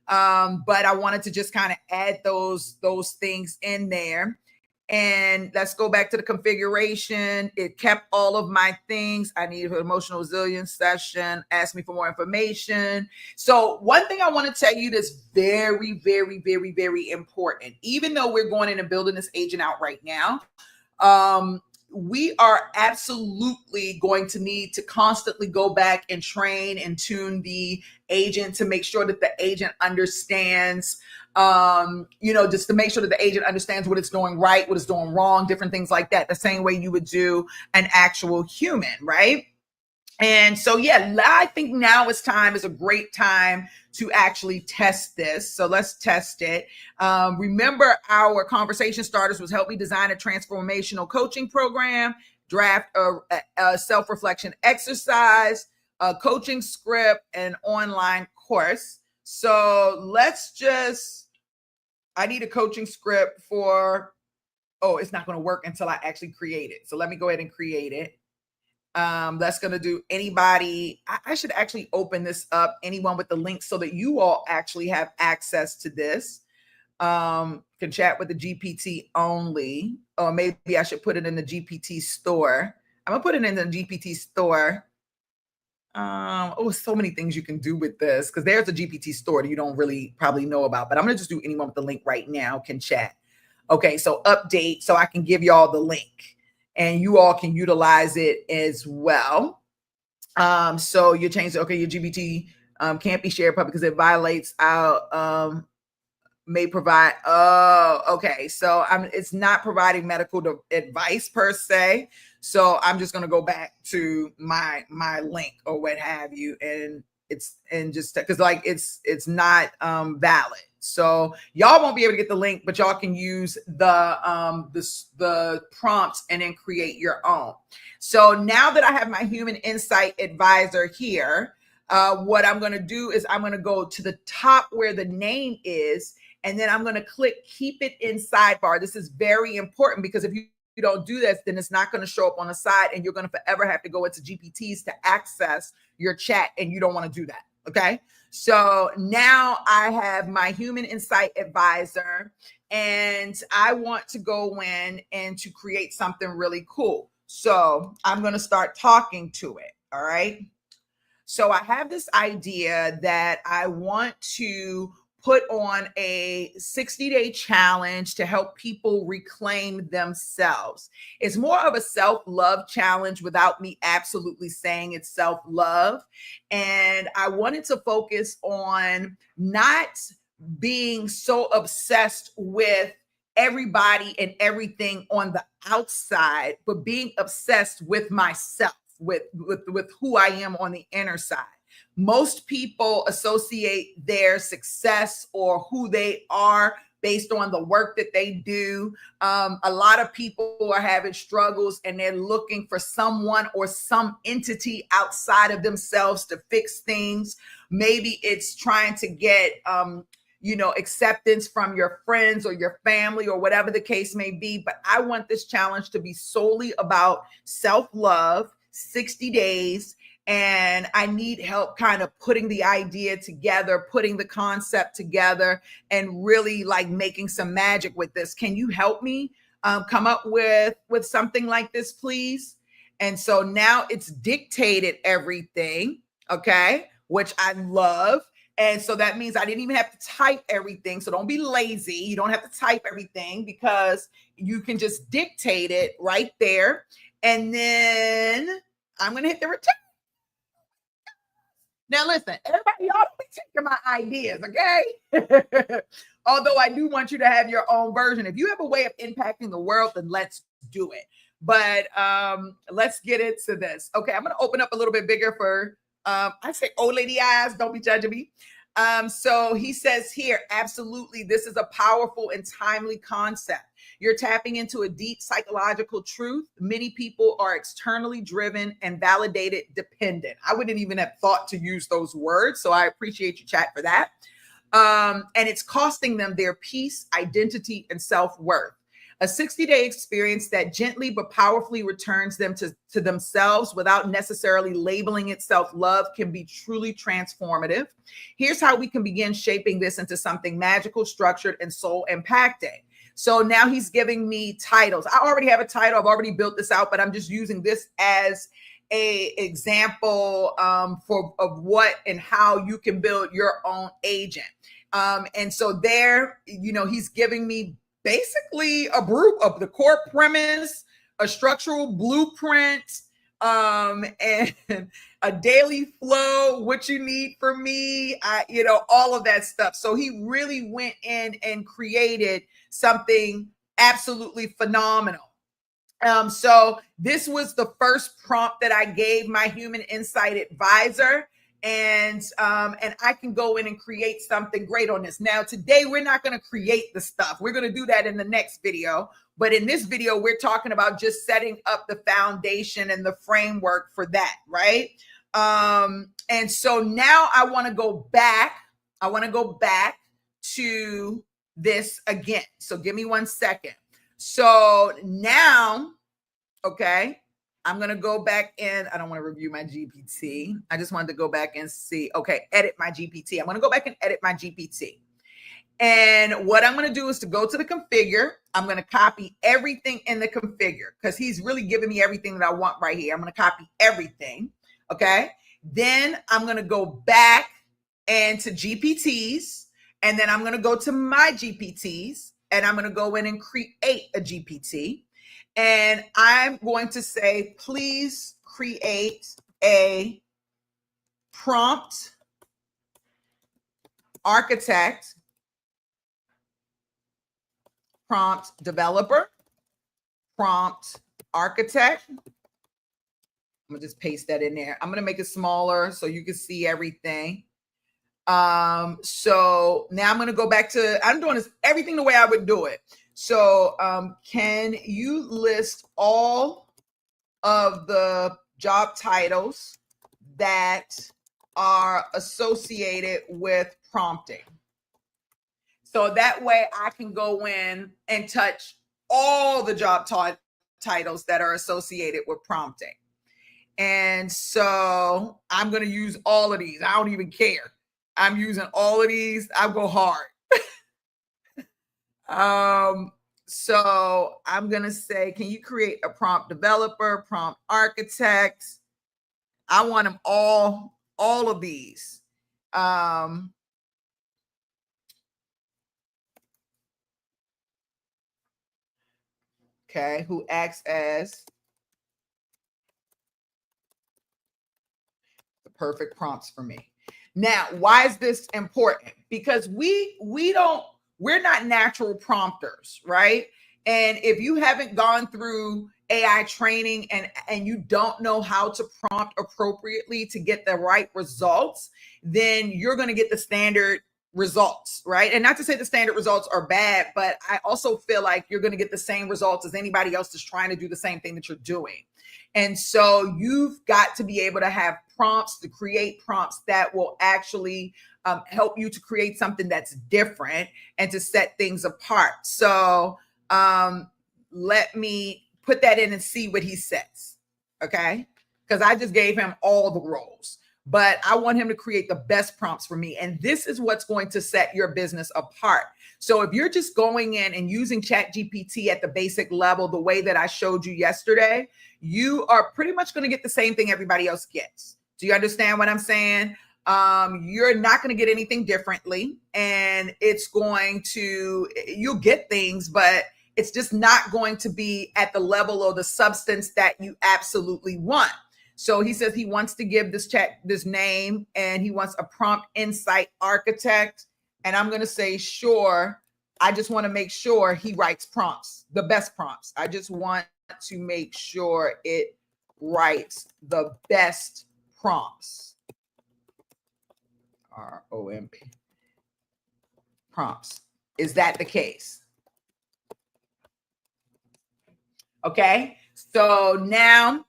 But I wanted to just kind of add those things in there. And let's go back to the configuration. It kept all of my things. I needed an emotional resilience session, asked me for more information. So one thing I want to tell you that's very, very, very, very important, even though we're going in and building this agent out right now, we are absolutely going to need to constantly go back and train and tune the agent to make sure that the agent understands, just to make sure that the agent understands what it's doing right, what it's doing wrong, different things like that, the same way you would do an actual human, right? And so, yeah, I think now is a great time to actually test this. So let's test it. Remember, our conversation starters was help me design a transformational coaching program, draft a self-reflection exercise, a coaching script, and online course. So I need a coaching script for, it's not going to work until I actually create it. So let me go ahead and create it. That's going to do anybody. I should actually open this up, anyone with the link, so that you all actually have access to this. Can chat with the GPT only, or maybe I should put it in the GPT store. I'm gonna put it in the GPT store. So many things you can do with this, because there's a GPT store that you don't really probably know about, but I'm gonna just do anyone with the link right now can chat. Okay, so update, so I can give y'all the link and you all can utilize it as well. So you change it. Okay, your GPT can't be shared public because it violates our may provide. Oh, okay. So it's not providing medical advice per se. So I'm just gonna go back to my link or what have you, and just because like it's not valid. So y'all won't be able to get the link, but y'all can use the prompts and then create your own. So now that I have my human insight advisor here, what I'm going to do is I'm going to go to the top where the name is, and then I'm going to click keep it in sidebar. This is very important, because if you don't do this, then it's not going to show up on the side, and you're going to forever have to go into GPTs to access your chat, and you don't want to do that. Okay. So now I have my human insight advisor, and I want to go in and to create something really cool. So I'm going to start talking to it. All right. So I have this idea that I want to put on a 60-day challenge to help people reclaim themselves. It's more of a self-love challenge without me absolutely saying it's self-love. And I wanted to focus on not being so obsessed with everybody and everything on the outside, but being obsessed with myself, with who I am on the inner side. Most people associate their success or who they are based on the work that they do. A lot of people are having struggles, and they're looking for someone or some entity outside of themselves to fix things. Maybe it's trying to get acceptance from your friends or your family or whatever the case may be. But I want this challenge to be solely about self-love, 60 days. And I need help kind of putting the idea together, putting the concept together, and really like making some magic with this. Can you help me come up with something like this, please? And so now it's dictated everything, okay, which I love. And so that means I didn't even have to type everything. So don't be lazy. You don't have to type everything, because you can just dictate it right there. And then I'm going to hit the return. Now, listen, everybody, y'all don't be taking my ideas, okay? Although I do want you to have your own version. If you have a way of impacting the world, then let's do it. But let's get into this. Okay, I'm going to open up a little bit bigger for, I say old lady eyes. Don't be judging me. So he says here, absolutely, this is a powerful and timely concept. You're tapping into a deep psychological truth. Many people are externally driven and validated dependent. I wouldn't even have thought to use those words, so I appreciate you, chat, for that. And it's costing them their peace, identity, and self-worth. A 60-day experience that gently but powerfully returns them to themselves without necessarily labeling it self-love can be truly transformative. Here's how we can begin shaping this into something magical, structured, and soul impacting. So now he's giving me titles. I already have a title. I've already built this out, but I'm just using this as a example of what and how you can build your own agent. And so there, he's giving me basically a group of the core premise, a structural blueprint, and a daily flow, what you need from me, all of that stuff. So he really went in and created something absolutely phenomenal. So this was the first prompt that I gave my human insight advisor. And I can go in and create something great on this. Now, today, we're not going to create the stuff. We're going to do that in the next video. But in this video, we're talking about just setting up the foundation and the framework for that, right? And so now I want to go back. I want to go back to this again. So give me 1 second. So now, okay, I'm going to go back in. I don't want to review my GPT. I just wanted to go back and see. Okay, edit my GPT. I'm going to go back and edit my GPT. And what I'm going to do is to go to the configure. I'm going to copy everything in the configure because he's really giving me everything that I want right here. I'm going to copy everything. Okay. Then I'm going to go back into GPTs. And then I'm going to go to my GPTs. And I'm going to go in and create a GPT. And I'm going to say, please create a prompt architect, prompt developer, prompt architect. I'm going to just paste that in there. I'm going to make it smaller so you can see everything. So now I'm going to go back to, I'm doing this everything the way I would do it. So, can you list all of the job titles that are associated with prompting? So that way I can go in and touch all the job titles that are associated with prompting. And so I'm going to use all of these. I don't even care. I'm using all of these. I go hard. So I'm going to say, can you create a prompt developer, prompt architect? I want them all of these. Okay. Who acts as the perfect prompts for me. Now, why is this important? Because we're not natural prompters, right? And if you haven't gone through AI training and you don't know how to prompt appropriately to get the right results, then you're going to get the standard results, right? And not to say the standard results are bad, but I also feel like you're going to get the same results as anybody else that's trying to do the same thing that you're doing. And so you've got to be able to have prompts, to create prompts that will actually help you to create something that's different and to set things apart. So let me put that in and see what he says. Okay. Because I just gave him all the roles, but I want him to create the best prompts for me. And this is what's going to set your business apart. So if you're just going in and using ChatGPT at the basic level, the way that I showed you yesterday, you are pretty much going to get the same thing everybody else gets. Do you understand what I'm saying? You're not going to get anything differently, and you'll get things, but it's just not going to be at the level or the substance that you absolutely want. So he says he wants to give this name, and he wants a prompt insight architect. And I'm going to say, sure. I just want to make sure he writes prompts, the best prompts. I just want to make sure it writes the best prompts. ROMP prompts. Is that the case? Okay. So now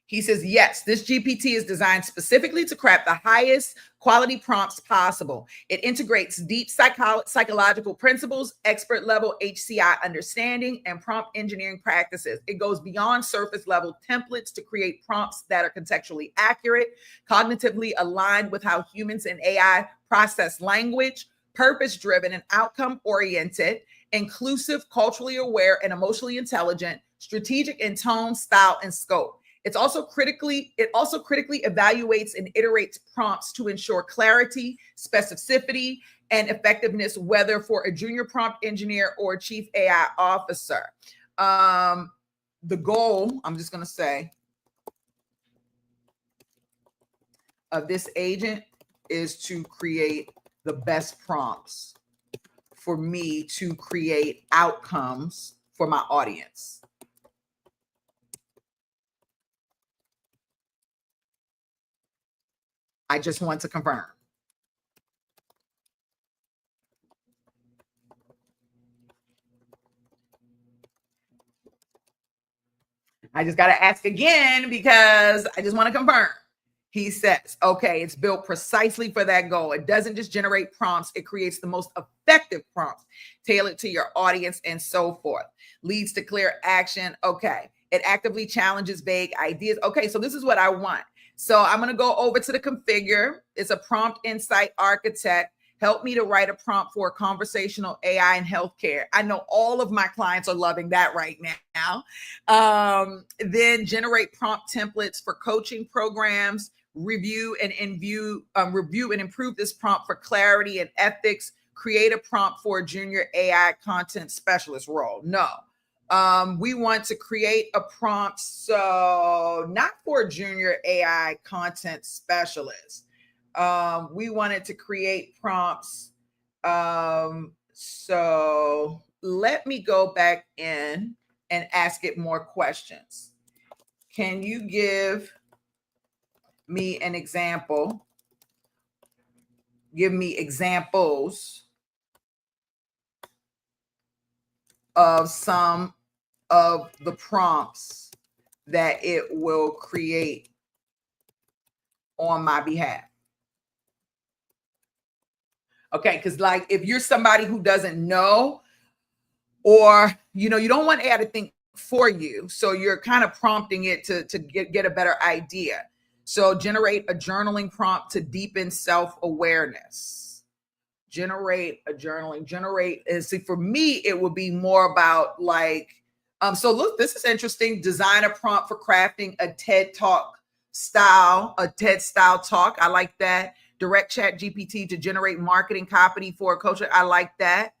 he says, yes, this GPT is designed specifically to craft the highest quality prompts possible. It integrates deep psychological principles, expert level HCI understanding, and prompt engineering practices. It goes beyond surface level templates to create prompts that are contextually accurate, cognitively aligned with how humans and AI process language, purpose-driven and outcome-oriented, inclusive, culturally aware, and emotionally intelligent, strategic in tone, style, and scope. It also critically evaluates and iterates prompts to ensure clarity, specificity, and effectiveness, whether for a junior prompt engineer or a chief AI officer. The goal, I'm just going to say, of this agent is to create the best prompts for me to create outcomes for my audience. I just want to confirm. I just got to ask again because I just want to confirm. He says, okay, it's built precisely for that goal. It doesn't just generate prompts, it creates the most effective prompts tailored to your audience and so forth. Leads to clear action. Okay. It actively challenges vague ideas. Okay, so this is what I want. So I'm going to go over to the configure. It's a prompt insight architect. Help me to write a prompt for conversational AI in healthcare. I know all of my clients are loving that right now. Then generate prompt templates for coaching programs. Review and improve this prompt for clarity and ethics. Create a prompt for a junior AI content specialist role. No. We want to create a prompt, so not for a junior AI content specialist. We wanted to create prompts. So let me go back in and ask it more questions. Can you give me an example? Give me examples of some of the prompts that it will create on my behalf. Okay, because like if you're somebody who doesn't know, or you don't want AI to think for you, so you're kind of prompting it to get a better idea. So generate a journaling prompt to deepen self-awareness. Generate a journaling. See, for me, it would be more about like, so look, this is interesting. Design a prompt for crafting a TED style talk. I like that. Direct ChatGPT to generate marketing copy for a coach. I like that.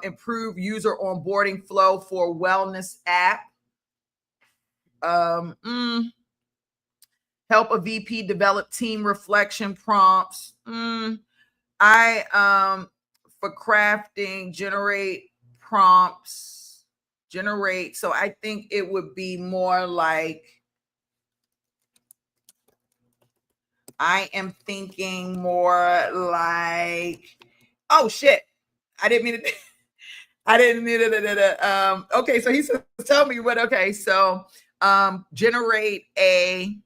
Improve user onboarding flow for wellness app. Help a VP develop team reflection prompts. For crafting, generate prompts. So I think it would be more like, I am thinking more like, oh shit, I didn't mean to. Okay, so he says, tell me what. Okay, so generate a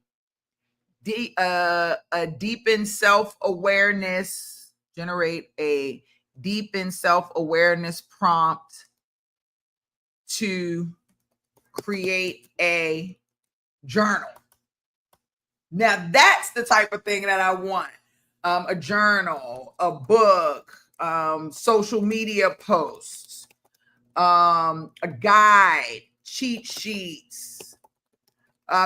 deepen self-awareness. Generate a deepen self-awareness prompt to create a journal. Now that's the type of thing that I want. A journal, a book, social media posts, a guide, cheat sheets.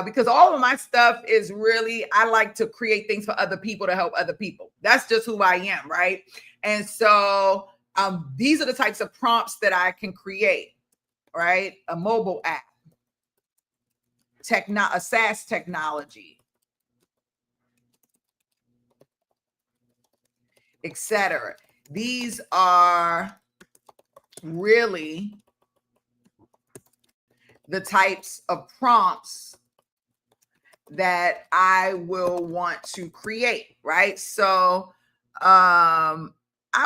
Because all of my stuff is really, I like to create things for other people to help other people. That's just who I am, right? And so these are the types of prompts that I can create, right? A mobile app, a SaaS technology, etc. These are really the types of prompts that I will want to create, right? So I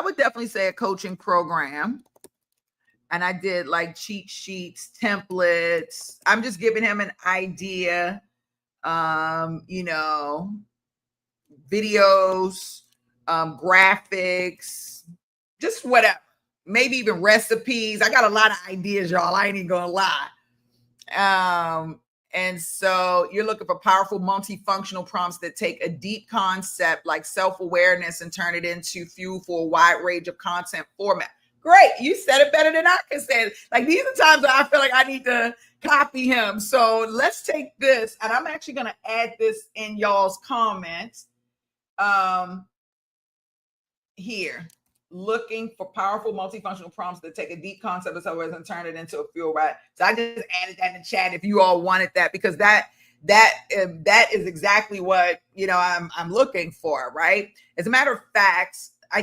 would definitely say a coaching program. And I did like cheat sheets, templates. I'm just giving him an idea, videos, graphics, just whatever. Maybe even recipes. I got a lot of ideas, y'all. I ain't even gonna lie. And so you're looking for powerful multifunctional prompts that take a deep concept like self-awareness and turn it into fuel for a wide range of content format. Great. You said it better than I can say it. Like these are times that I feel like I need to copy him. So let's take this, and I'm actually going to add this in y'all's comments. Here, looking for powerful multifunctional prompts that take a deep concept of self-awareness and turn it into a fuel, right? So I just added that in the chat if you all wanted that, because that is exactly what I'm looking for, right? As a matter of fact, I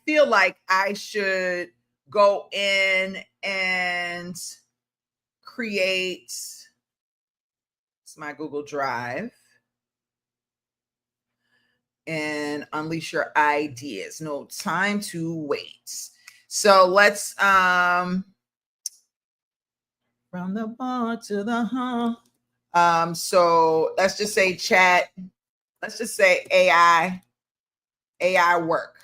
feel like I should go in and create, it's my Google Drive. and unleash your ideas. No time to wait. So let's from the bar to the hall. So let's just say chat. Let's just say AI work.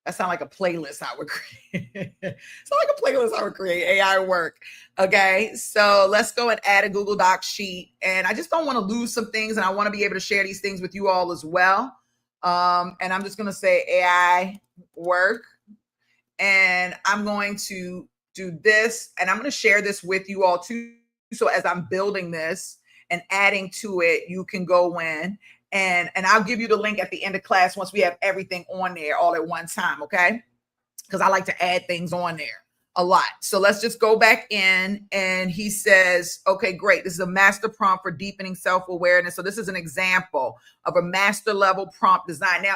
That sounds like a playlist I would create. Sound like a playlist I would create, AI work. Okay, so let's go and add a Google Docs sheet. And I just don't want to lose some things, and I want to be able to share these things with you all as well. And I'm just going to say AI work. And I'm going to do this, and I'm going to share this with you all too. So as I'm building this and adding to it, you can go in. And I'll give you the link at the end of class once we have everything on there all at one time, okay? Because I like to add things on there a lot. So let's just go back in, and he says, okay, great. This is a master prompt for deepening self-awareness. So this is an example of a master level prompt design. Now,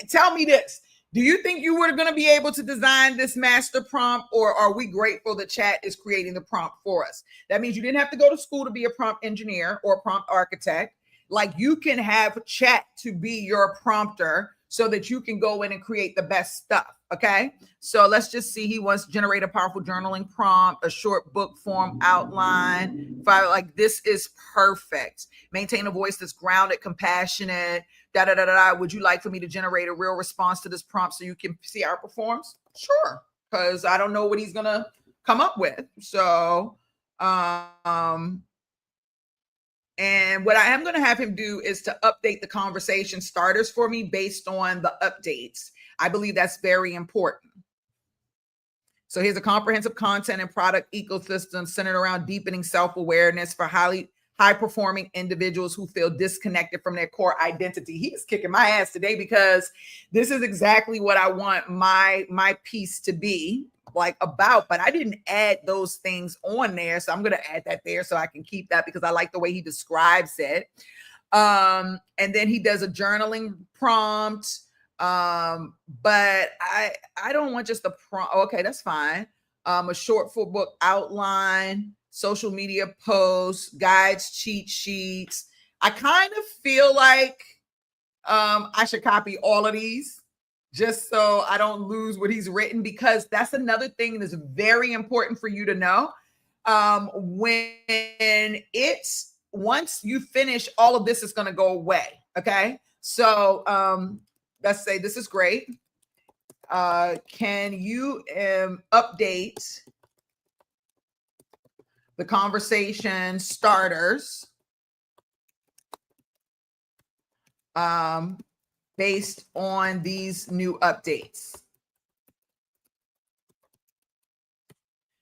tell me this. Do you think you were going to be able to design this master prompt, or are we grateful that chat is creating the prompt for us? That means you didn't have to go to school to be a prompt engineer or a prompt architect. Like, you can have chat to be your prompter so that you can go in and create the best stuff. Okay. So let's just see. He wants to generate a powerful journaling prompt, a short book form outline. Like, this is perfect. Maintain a voice that's grounded, compassionate. Would you like for me to generate a real response to this prompt so you can see how it performs? Sure. Because I don't know what he's going to come up with. So, and what I am going to have him do is to update the conversation starters for me based on the updates. I believe that's very important. So here's a comprehensive content and product ecosystem centered around deepening self-awareness for high-performing individuals who feel disconnected from their core identity. He's kicking my ass today because this is exactly what I want my piece to be like about, but I didn't add those things on there. So I'm going to add that there so I can keep that because I like the way he describes it. And then he does a journaling prompt. But I don't want just a prompt. Okay, that's fine. A short full book outline, social media posts, guides, cheat sheets. I kind of feel like I should copy all of these just so I don't lose what he's written, because that's another thing that's very important for you to know. Once you finish, all of this is going to go away. Okay. So let's say this is great. Can you update the conversation starters based on these new updates?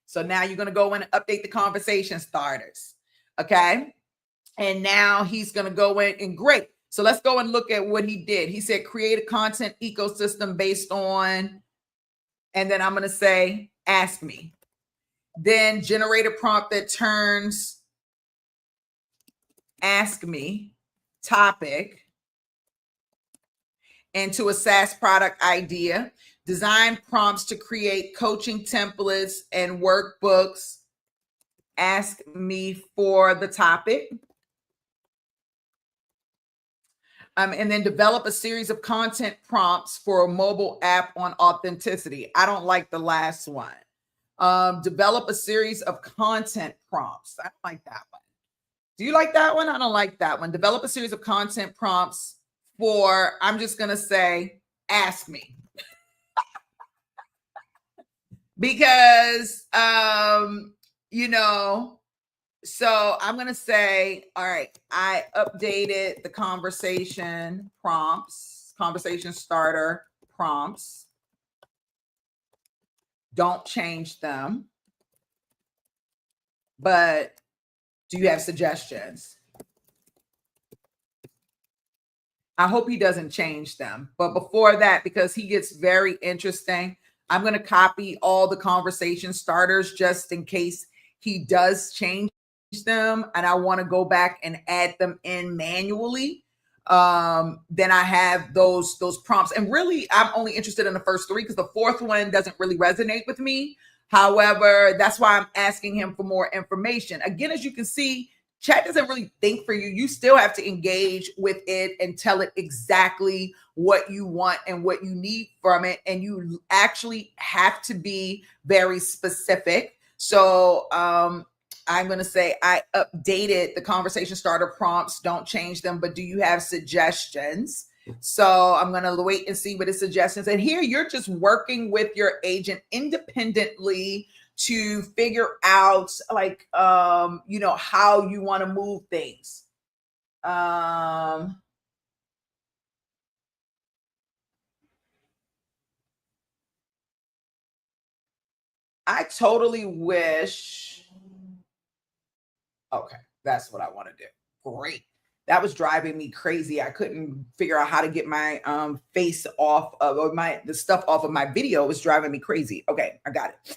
So now you're going to go in and update the conversation starters. Okay. And now he's going to go in and great. So let's go and look at what he did. He said, create a content ecosystem based on, and then I'm going to say, ask me. Then generate a prompt that turns ask me topic into a SaaS product idea. Design prompts to create coaching templates and workbooks. Ask me for the topic. And then develop a series of content prompts for a mobile app on authenticity. I don't like the last one. Develop a series of content prompts. I don't like that one. Do you like that one? I don't like that one. Develop a series of content prompts for, I'm just going to say, ask me. Because, so I'm going to say, all right, I updated the conversation prompts, conversation starter prompts. Don't change them. But do you have suggestions? I hope he doesn't change them. But before that, because he gets very interesting, I'm going to copy all the conversation starters just in case he does change them and I want to go back and add them in manually. Then I have those prompts. And really, I'm only interested in the first three because the fourth one doesn't really resonate with me. However, that's why I'm asking him for more information. Again, as you can see, Chat doesn't really think for you. You still have to engage with it and tell it exactly what you want and what you need from it. And you actually have to be very specific. So I'm going to say I updated the conversation starter prompts. Don't change them, but do you have suggestions? So I'm going to wait and see what his suggestions. And here you're just working with your agent independently to figure out like, you know, how you want to move things. I totally wish. Okay, that's what I want to do. Great. That was driving me crazy. I couldn't figure out how to get my face off of, or the stuff off of my video. It was driving me crazy. Okay, I got it.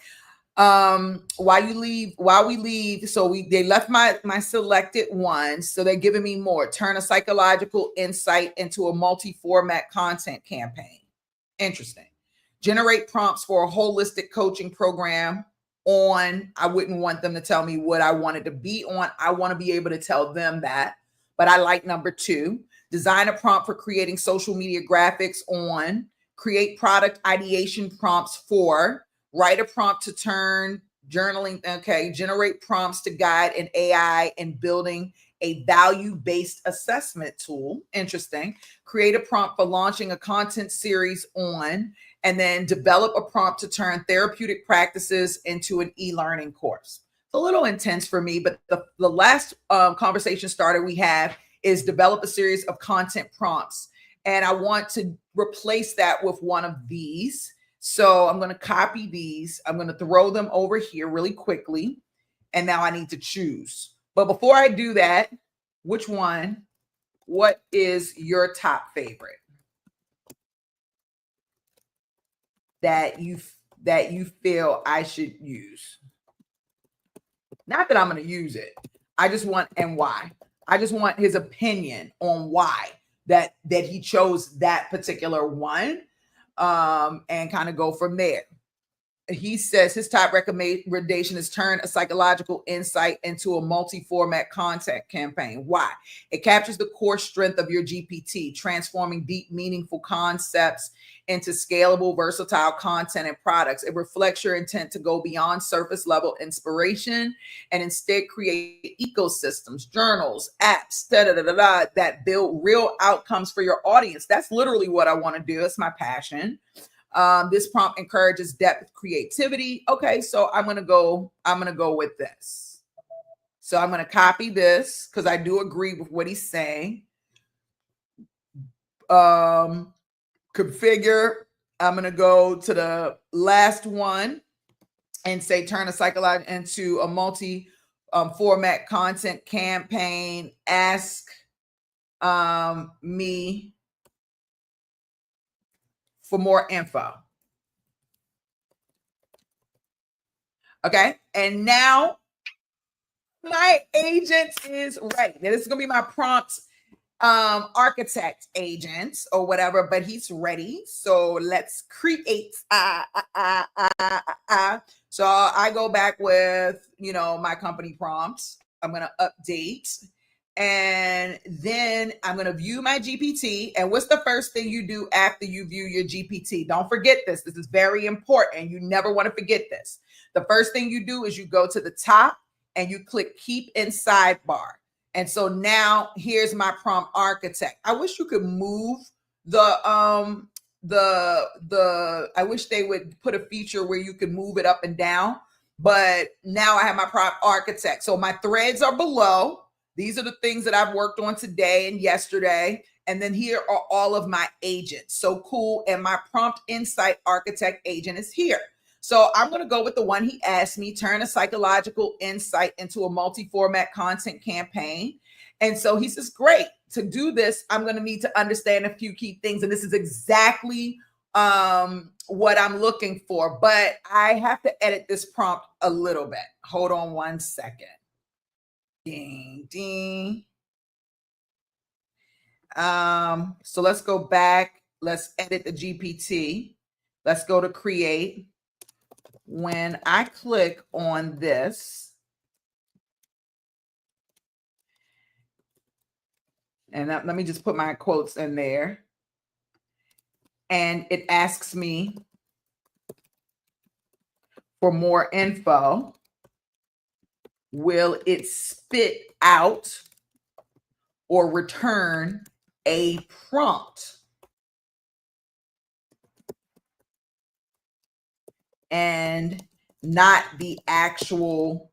While we leave, so they left my selected ones, so they're giving me more. Turn a psychological insight into a multi-format content campaign. Interesting. Generate prompts for a holistic coaching program on. I wouldn't want them to tell me what I wanted to be on. I want to be able to tell them that, but I like number 2. Design a prompt for creating social media graphics on. Create product ideation prompts for. Write a prompt to turn journaling. Okay. Generate prompts to guide an AI in building a value-based assessment tool. Interesting. Create a prompt for launching a content series on, and then develop a prompt to turn therapeutic practices into an e-learning course. It's a little intense for me, but the last conversation starter we have is develop a series of content prompts. And I want to replace that with one of these. So I'm going to copy these. I'm going to throw them over here really quickly. And now I need to choose. But before I do that, which one? What is your top favorite that you feel I should use? Not that I'm going to use it. I just want, and why. I just want his opinion on why that he chose that particular one. And kind of go from there. He says his top recommendation is turn a psychological insight into a multi-format content campaign. Why? It captures the core strength of your GPT, transforming deep, meaningful concepts into scalable, versatile content and products. It reflects your intent to go beyond surface level inspiration and instead create ecosystems, journals, apps, that build real outcomes for your audience. That's literally what I want to do. It's my passion. This prompt encourages depth, creativity. Okay, so I'm gonna go with this. So I'm gonna copy this because I do agree with what he's saying. Configure. I'm gonna go to the last one and say turn a psychological into a multi format content campaign. Ask me for more info. Okay. And now my agent is ready. Now, this is going to be my prompt architect agent or whatever, but he's ready. So let's create. So I go back with, you know, my company prompts. I'm going to update. And then I'm going to view my GPT. And what's the first thing you do after you view your GPT? Don't forget this. This is very important. You never want to forget this. The first thing you do is you go to the top and you click keep in sidebar. And so now here's my prompt architect. I wish you could move I wish they would put a feature where you could move it up and down. But now I have my prompt architect. So my threads are below. These are the things that I've worked on today and yesterday. And then here are all of my agents. So cool. And my prompt insight architect agent is here. So I'm going to go with the one he asked me, turn a psychological insight into a multi-format content campaign. And so he says, great. To do this, I'm going to need to understand a few key things. And this is exactly what I'm looking for. But I have to edit this prompt a little bit. Hold on one second. Ding, ding. So let's go back. Let's edit the GPT. Let's go to create. When I click on this, And let me just put my quotes in there. And it asks me for more info. Will it spit out or return a prompt? And not the actual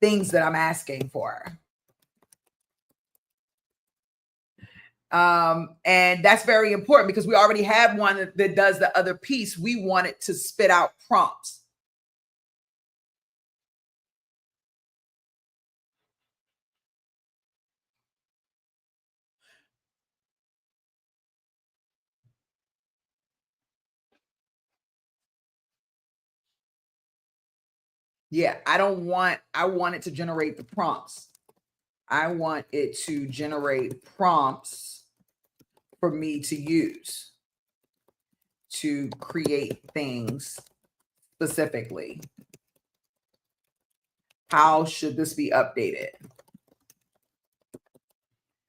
things that I'm asking for. And that's very important because we already have one that does the other piece. We want it to spit out prompts. Yeah, I want it to generate the prompts. I want it to generate prompts for me to use to create things specifically. How should this be updated?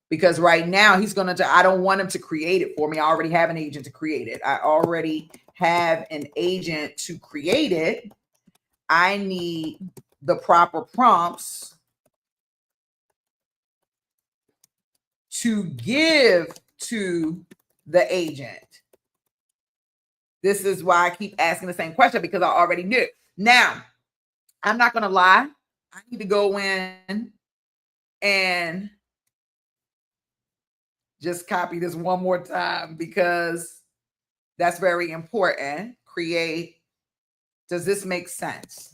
Because right now I don't want him to create it for me. I already have an agent to create it. I already have an agent to create it. I need the proper prompts to give to the agent. This is why I keep asking the same question, because I already knew. Now, I'm not going to lie. I need to go in and just copy this one more time because that's very important. Create. Does this make sense?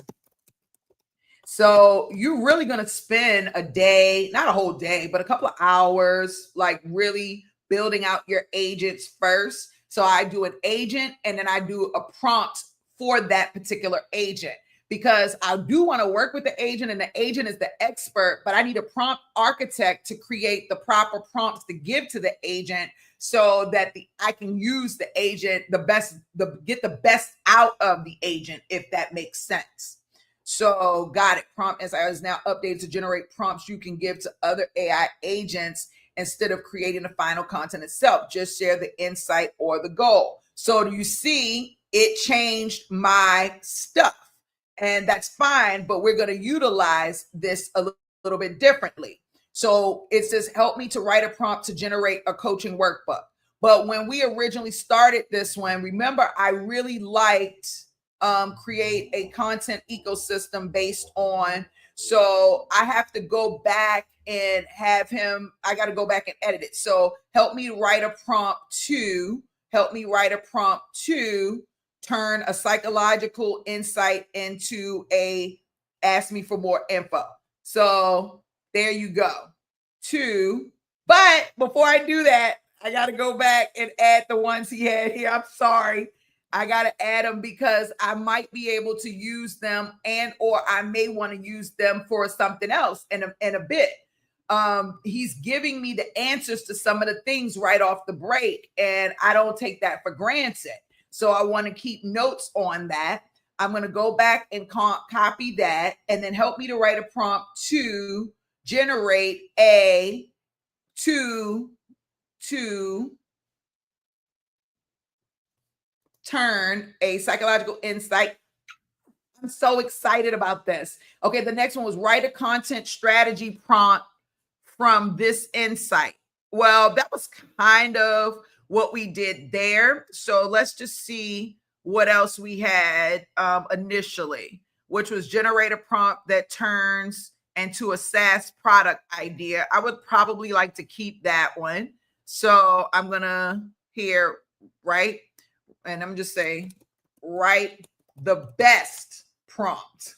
So you're really going to spend a day, not a whole day, but a couple of hours, like really building out your agents first. So I do an agent and then I do a prompt for that particular agent, because I do want to work with the agent and the agent is the expert, but I need a prompt architect to create the proper prompts to give to the agent so that I can use the agent get the best out of the agent, if that makes sense. So got it. Prompt as I is now updated to generate prompts you can give to other AI agents instead of creating the final content itself. Just share the insight or the goal. So do you see it changed my stuff? And that's fine, but we're going to utilize this a little bit differently. So it says, help me to write a prompt to generate a coaching workbook. But when we originally started this one, remember, I really liked create a content ecosystem based on. So I have to go back and have him, I got to go back and edit it. So help me write a prompt to turn a psychological insight into ask me for more info. So there you go. But before I do that, I got to go back and add the ones he had here. I'm sorry. I got to add them because I might be able to use them or I may want to use them for something else in a bit. He's giving me the answers to some of the things right off the break, and I don't take that for granted. So I want to keep notes on that. I'm going to go back and copy that and then help me to write a prompt to generate to turn a psychological insight. I'm so excited about this. Okay, the next one was write a content strategy prompt from this insight. Well, that was kind of what we did there. So let's just see what else we had initially, which was generate a prompt that turns into a SaaS product idea. I would probably like to keep that one. So I'm going to here, right? And I'm just saying, write the best prompt.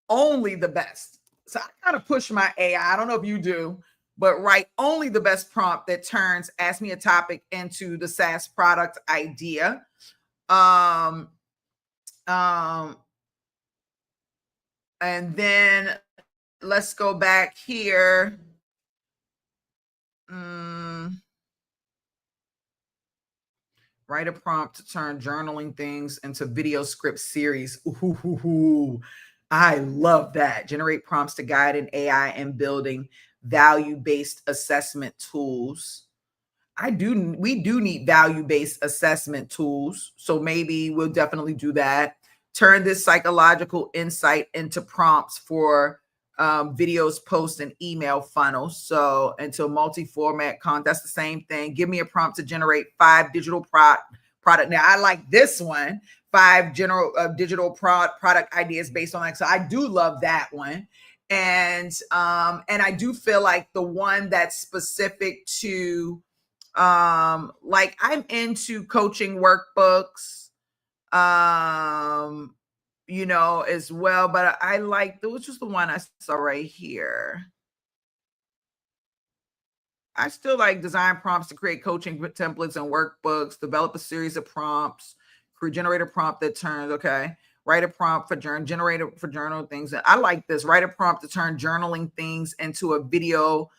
Only the best. So I kind of push my AI. I don't know if you do, but write only the best prompt that turns ask me a topic into the SaaS product idea. And then let's go back here. Write a prompt to turn journaling things into video script series. Ooh, I love that. Generate prompts to guide an AI in building value-based assessment tools. We do need value-based assessment tools. So maybe we'll definitely do that. Turn this psychological insight into prompts for videos, posts, and email funnels. So into multi-format content, that's the same thing. Give me a prompt to generate 5 digital product. Now I like this one, 5 general digital product ideas based on that. So I do love that one. And I do feel like the one that's specific to like I'm into coaching workbooks, you know, as well, but I like, which was the one I saw right here. I still like design prompts to create coaching templates and workbooks, develop a series of prompts, generate a prompt that turns, okay. Write a prompt for generate for journal things. I like this. Write a prompt to turn journaling things into a video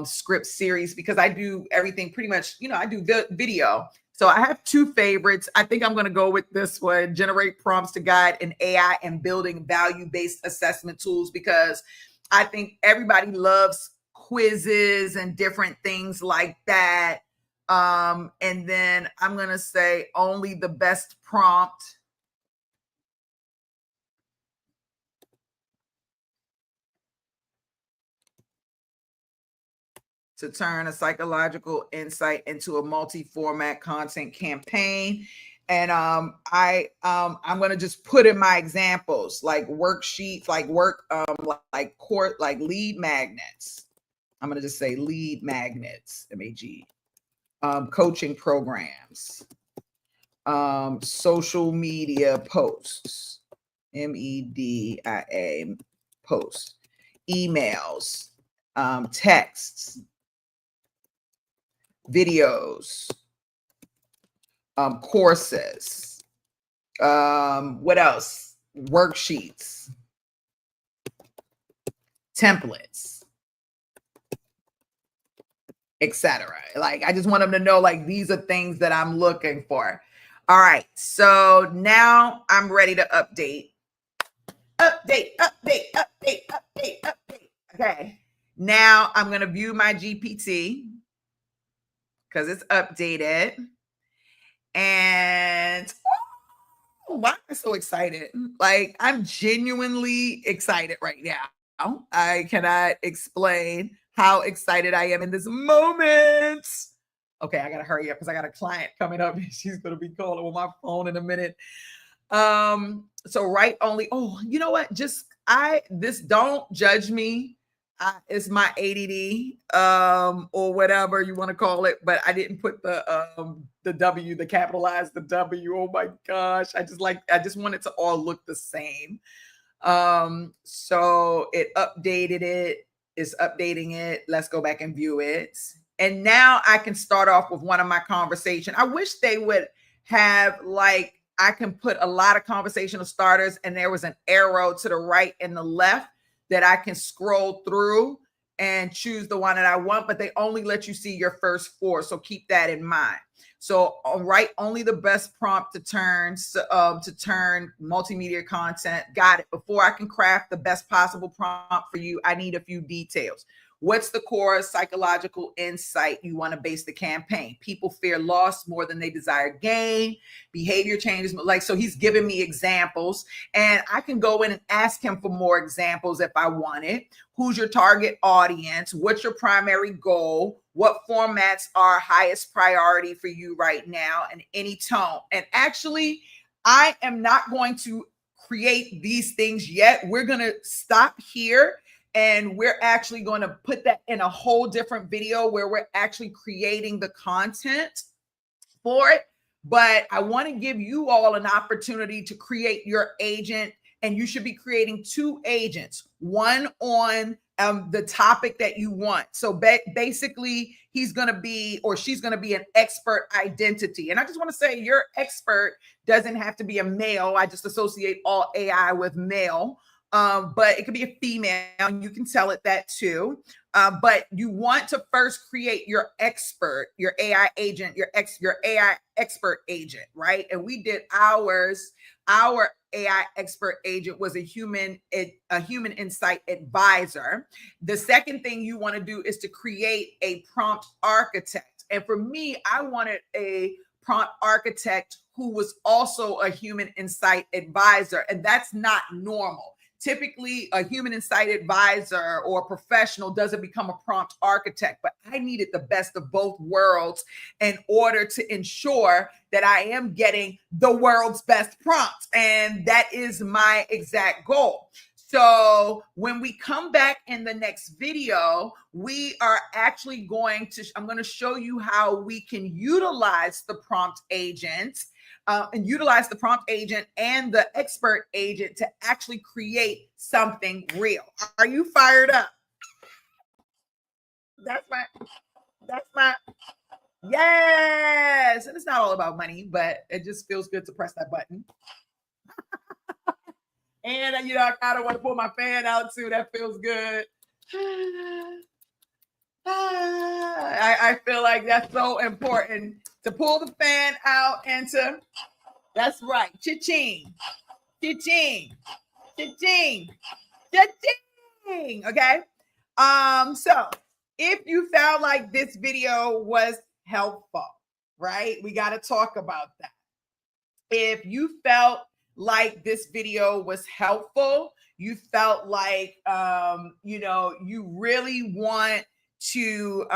script series, because I do everything pretty much, you know, I do video. So I have 2 favorites. I think I'm going to go with this one, generate prompts to guide an AI and building value-based assessment tools, because I think everybody loves quizzes and different things like that. And then I'm going to say only the best prompt to turn a psychological insight into a multi-format content campaign. And I'm going to just put in my examples, like worksheets, like like court, like lead magnets. I'm going to just say lead magnets, MAG, coaching programs, social media posts, MEDIA posts, emails, texts, videos, courses, what else? Worksheets, templates, etc. Like, I just want them to know, like, these are things that I'm looking for. All right, so now I'm ready to update. Okay, now I'm going to view my GPT because it's updated. And why am I so excited? Like, I'm genuinely excited right now. I cannot explain how excited I am in this moment. Okay, I gotta hurry up because I got a client coming up and she's gonna be calling on my phone in a minute. So write only, oh, you know what? Don't judge me. It's my ADD, or whatever you want to call it, but I didn't put the W, the capitalized the W. Oh my gosh. I just want it to all look the same. So it updated it, it's updating it. Let's go back and view it. And now I can start off with one of my conversation. I wish they would have, like, I can put a lot of conversational starters and there was an arrow to the right and the left that I can scroll through and choose the one that I want, but they only let you see your first 4. So keep that in mind. So write only the best prompt to turn multimedia content. Got it. Before I can craft the best possible prompt for you, I need a few details. What's the core psychological insight you want to base the campaign? People fear loss more than they desire gain. Behavior changes. Like, so he's giving me examples and I can go in and ask him for more examples if I want it. Who's your target audience? What's your primary goal? What formats are highest priority for you right now? And any tone. And actually, I am not going to create these things yet. We're going to stop here. And we're actually going to put that in a whole different video where we're actually creating the content for it. But I want to give you all an opportunity to create your agent, and you should be creating 2 agents, one on the topic that you want. So basically, he's going to be, or she's going to be, an expert identity. And I just want to say, your expert doesn't have to be a male. I just associate all AI with male. But it could be a female, and you can tell it that too. But you want to first create your expert, your AI agent, your AI expert agent, right? And we did our AI expert agent was a human insight advisor. The second thing you want to do is to create a prompt architect. And for me, I wanted a prompt architect who was also a human insight advisor, and that's not normal. Typically, a human insight advisor or professional doesn't become a prompt architect, but I needed the best of both worlds in order to ensure that I am getting the world's best prompts. And that is my exact goal. So when we come back in the next video, we are actually I'm going to show you how we can utilize the prompt agent and utilize the prompt agent and the expert agent to actually create something real. Are you fired up? That's my, yes. And it's not all about money, but it just feels good to press that button. And, I kind of want to pull my fan out too. That feels good. I feel like that's so important to pull the fan out and that's right. Cha-ching, cha-ching, cha-ching, cha-ching. Okay. So if you felt like this video was helpful, right? We got to talk about that. If you felt like this video was helpful, you felt like, you really want to,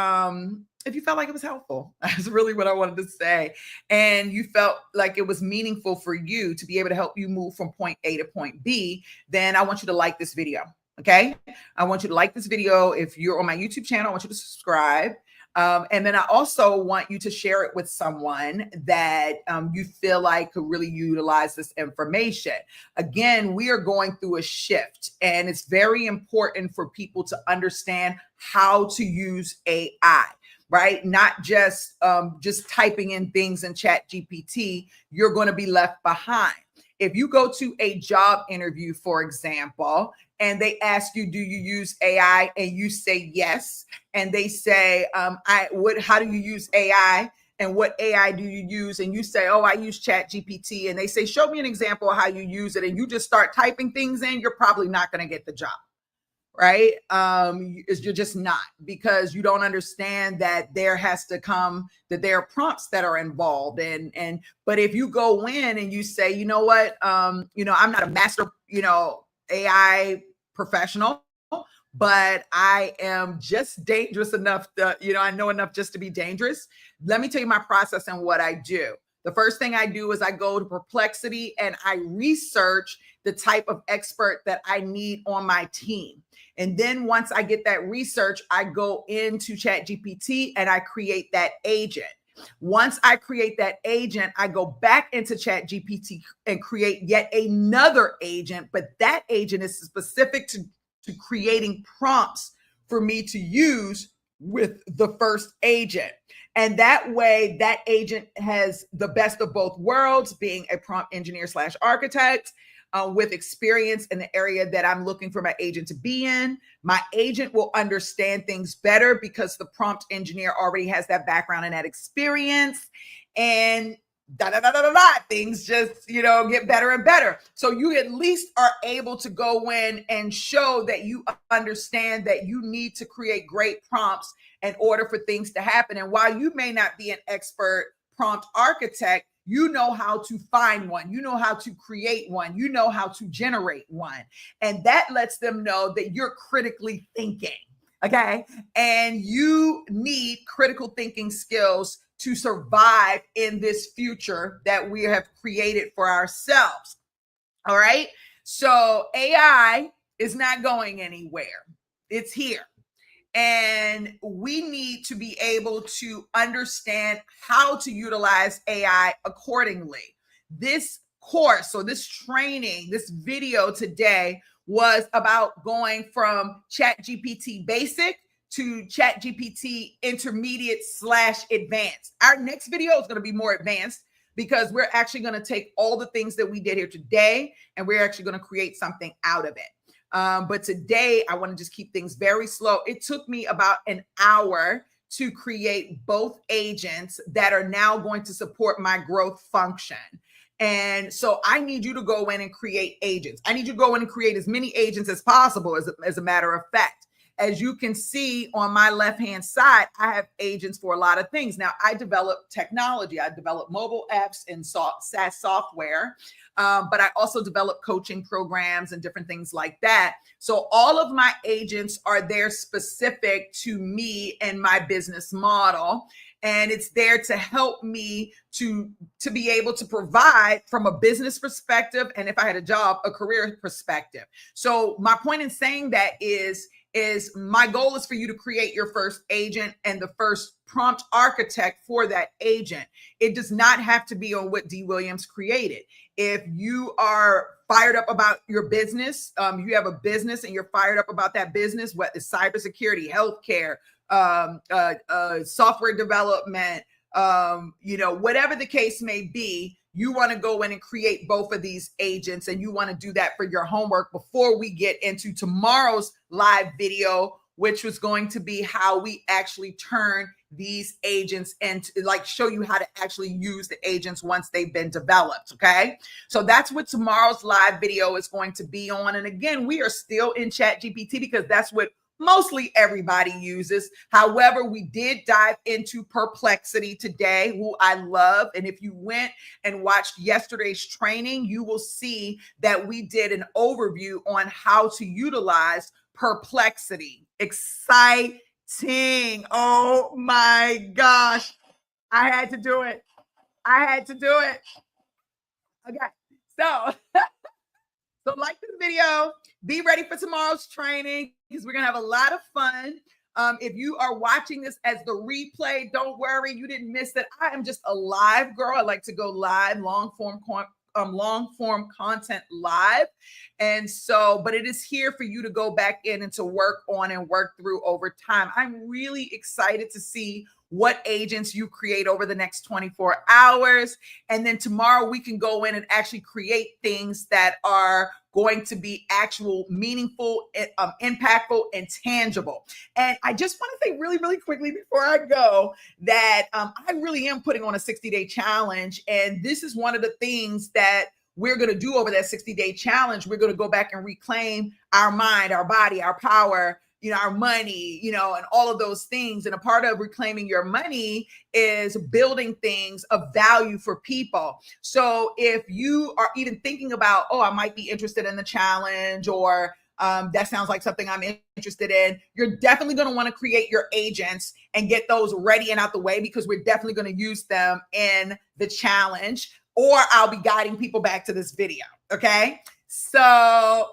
if you felt like it was helpful, that's really what I wanted to say. And you felt like it was meaningful for you to be able to help you move from point A to point B, then I want you to like this video. Okay. I want you to like this video. If you're on my YouTube channel, I want you to subscribe. And then I also want you to share it with someone that you feel like could really utilize this information. Again, we are going through a shift, and it's very important for people to understand how to use AI, right? Not just typing in things in ChatGPT. You're going to be left behind. If you go to a job interview, for example, and they ask you, do you use AI? And you say yes. And they say, how do you use AI? And what AI do you use? And you say, oh, I use ChatGPT. And they say, show me an example of how you use it. And you just start typing things in, you're probably not going to get the job. Right? You're just not, because you don't understand that there are prompts that are involved. But if you go in and you say, you know what, I'm not a master, AI professional, but I am just dangerous enough to, I know enough just to be dangerous. Let me tell you my process and what I do. The first thing I do is I go to Perplexity and I research the type of expert that I need on my team. And then once I get that research, I go into ChatGPT and I create that agent. Once I create that agent, I go back into ChatGPT and create yet another agent, but that agent is specific to creating prompts for me to use with the first agent. And that way, that agent has the best of both worlds, being a prompt engineer / architect with experience in the area that I'm looking for my agent to be in. My agent will understand things better because the prompt engineer already has that background and that experience. And things just, get better and better. So you at least are able to go in and show that you understand that you need to create great prompts in order for things to happen. And while you may not be an expert prompt architect, you know how to find one, you know how to create one, you know how to generate one. And that lets them know that you're critically thinking. Okay. And you need critical thinking skills to survive in this future that we have created for ourselves. All right. So AI is not going anywhere. It's here. And we need to be able to understand how to utilize AI accordingly. This course, or this training, this video today was about going from ChatGPT basic to ChatGPT intermediate / advanced. Our next video is going to be more advanced because we're actually going to take all the things that we did here today and we're actually going to create something out of it. But today I want to just keep things very slow. It took me about an hour to create both agents that are now going to support my growth function. And so I need you to go in and create agents. I need you to go in and create as many agents as possible, as a matter of fact. As you can see on my left-hand side, I have agents for a lot of things. Now, I develop technology. I develop mobile apps and SaaS software, but I also develop coaching programs and different things like that. So all of my agents are there specific to me and my business model. And it's there to help me to be able to provide from a business perspective. And if I had a job, a career perspective. So my point in saying that is my goal is for you to create your first agent and the first prompt architect for that agent. It does not have to be on what Dee Williams created. If you are fired up about your business, you have a business and you're fired up about that business, what is cybersecurity, healthcare, software development, whatever the case may be, you want to go in and create both of these agents, and you want to do that for your homework before we get into tomorrow's live video, which was going to be how we actually turn these agents and show you how to actually use the agents once they've been developed. Okay. So that's what tomorrow's live video is going to be on. And again, we are still in ChatGPT because that's what mostly everybody uses. However, we did dive into Perplexity today, who I love. And if you went and watched yesterday's training, you will see that we did an overview on how to utilize Perplexity. Exciting. Oh my gosh. I had to do it. Okay. So like this video, be ready for tomorrow's training because we're going to have a lot of fun. If you are watching this as the replay, don't worry, you didn't miss it. I am just a live girl. I like to go live, long form content live. And so, but it is here for you to go back in and to work on and work through over time. I'm really excited to see what agents you create over the next 24 hours. And then tomorrow we can go in and actually create things that are going to be actual, meaningful, impactful, and tangible. And I just want to say really, really quickly before I go that I really am putting on a 60-day challenge. And this is one of the things that we're going to do over that 60-day challenge. We're going to go back and reclaim our mind, our body, our power, our money, and all of those things. And a part of reclaiming your money is building things of value for people. So if you are even thinking about, I might be interested in the challenge, or that sounds like something I'm interested in, you're definitely going to want to create your agents and get those ready and out the way, because we're definitely going to use them in the challenge, or I'll be guiding people back to this video. Okay. So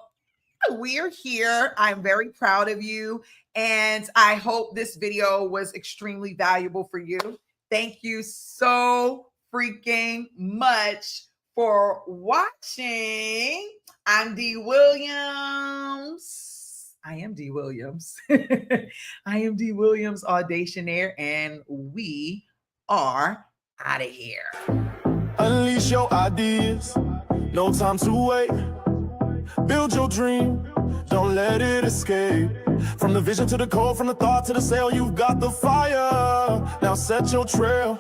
we're here. I'm very proud of you. And I hope this video was extremely valuable for you. Thank you so freaking much for watching. I'm Dee Williams. I am Dee Williams. I am Dee Williams, Audacionaire, and we are out of here. Unleash your ideas. No time to wait. Build your dream, don't let it escape. From the vision to the code, from the thought to the sale, you've got the fire. Now set your trail,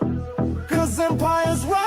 'cause empire's right.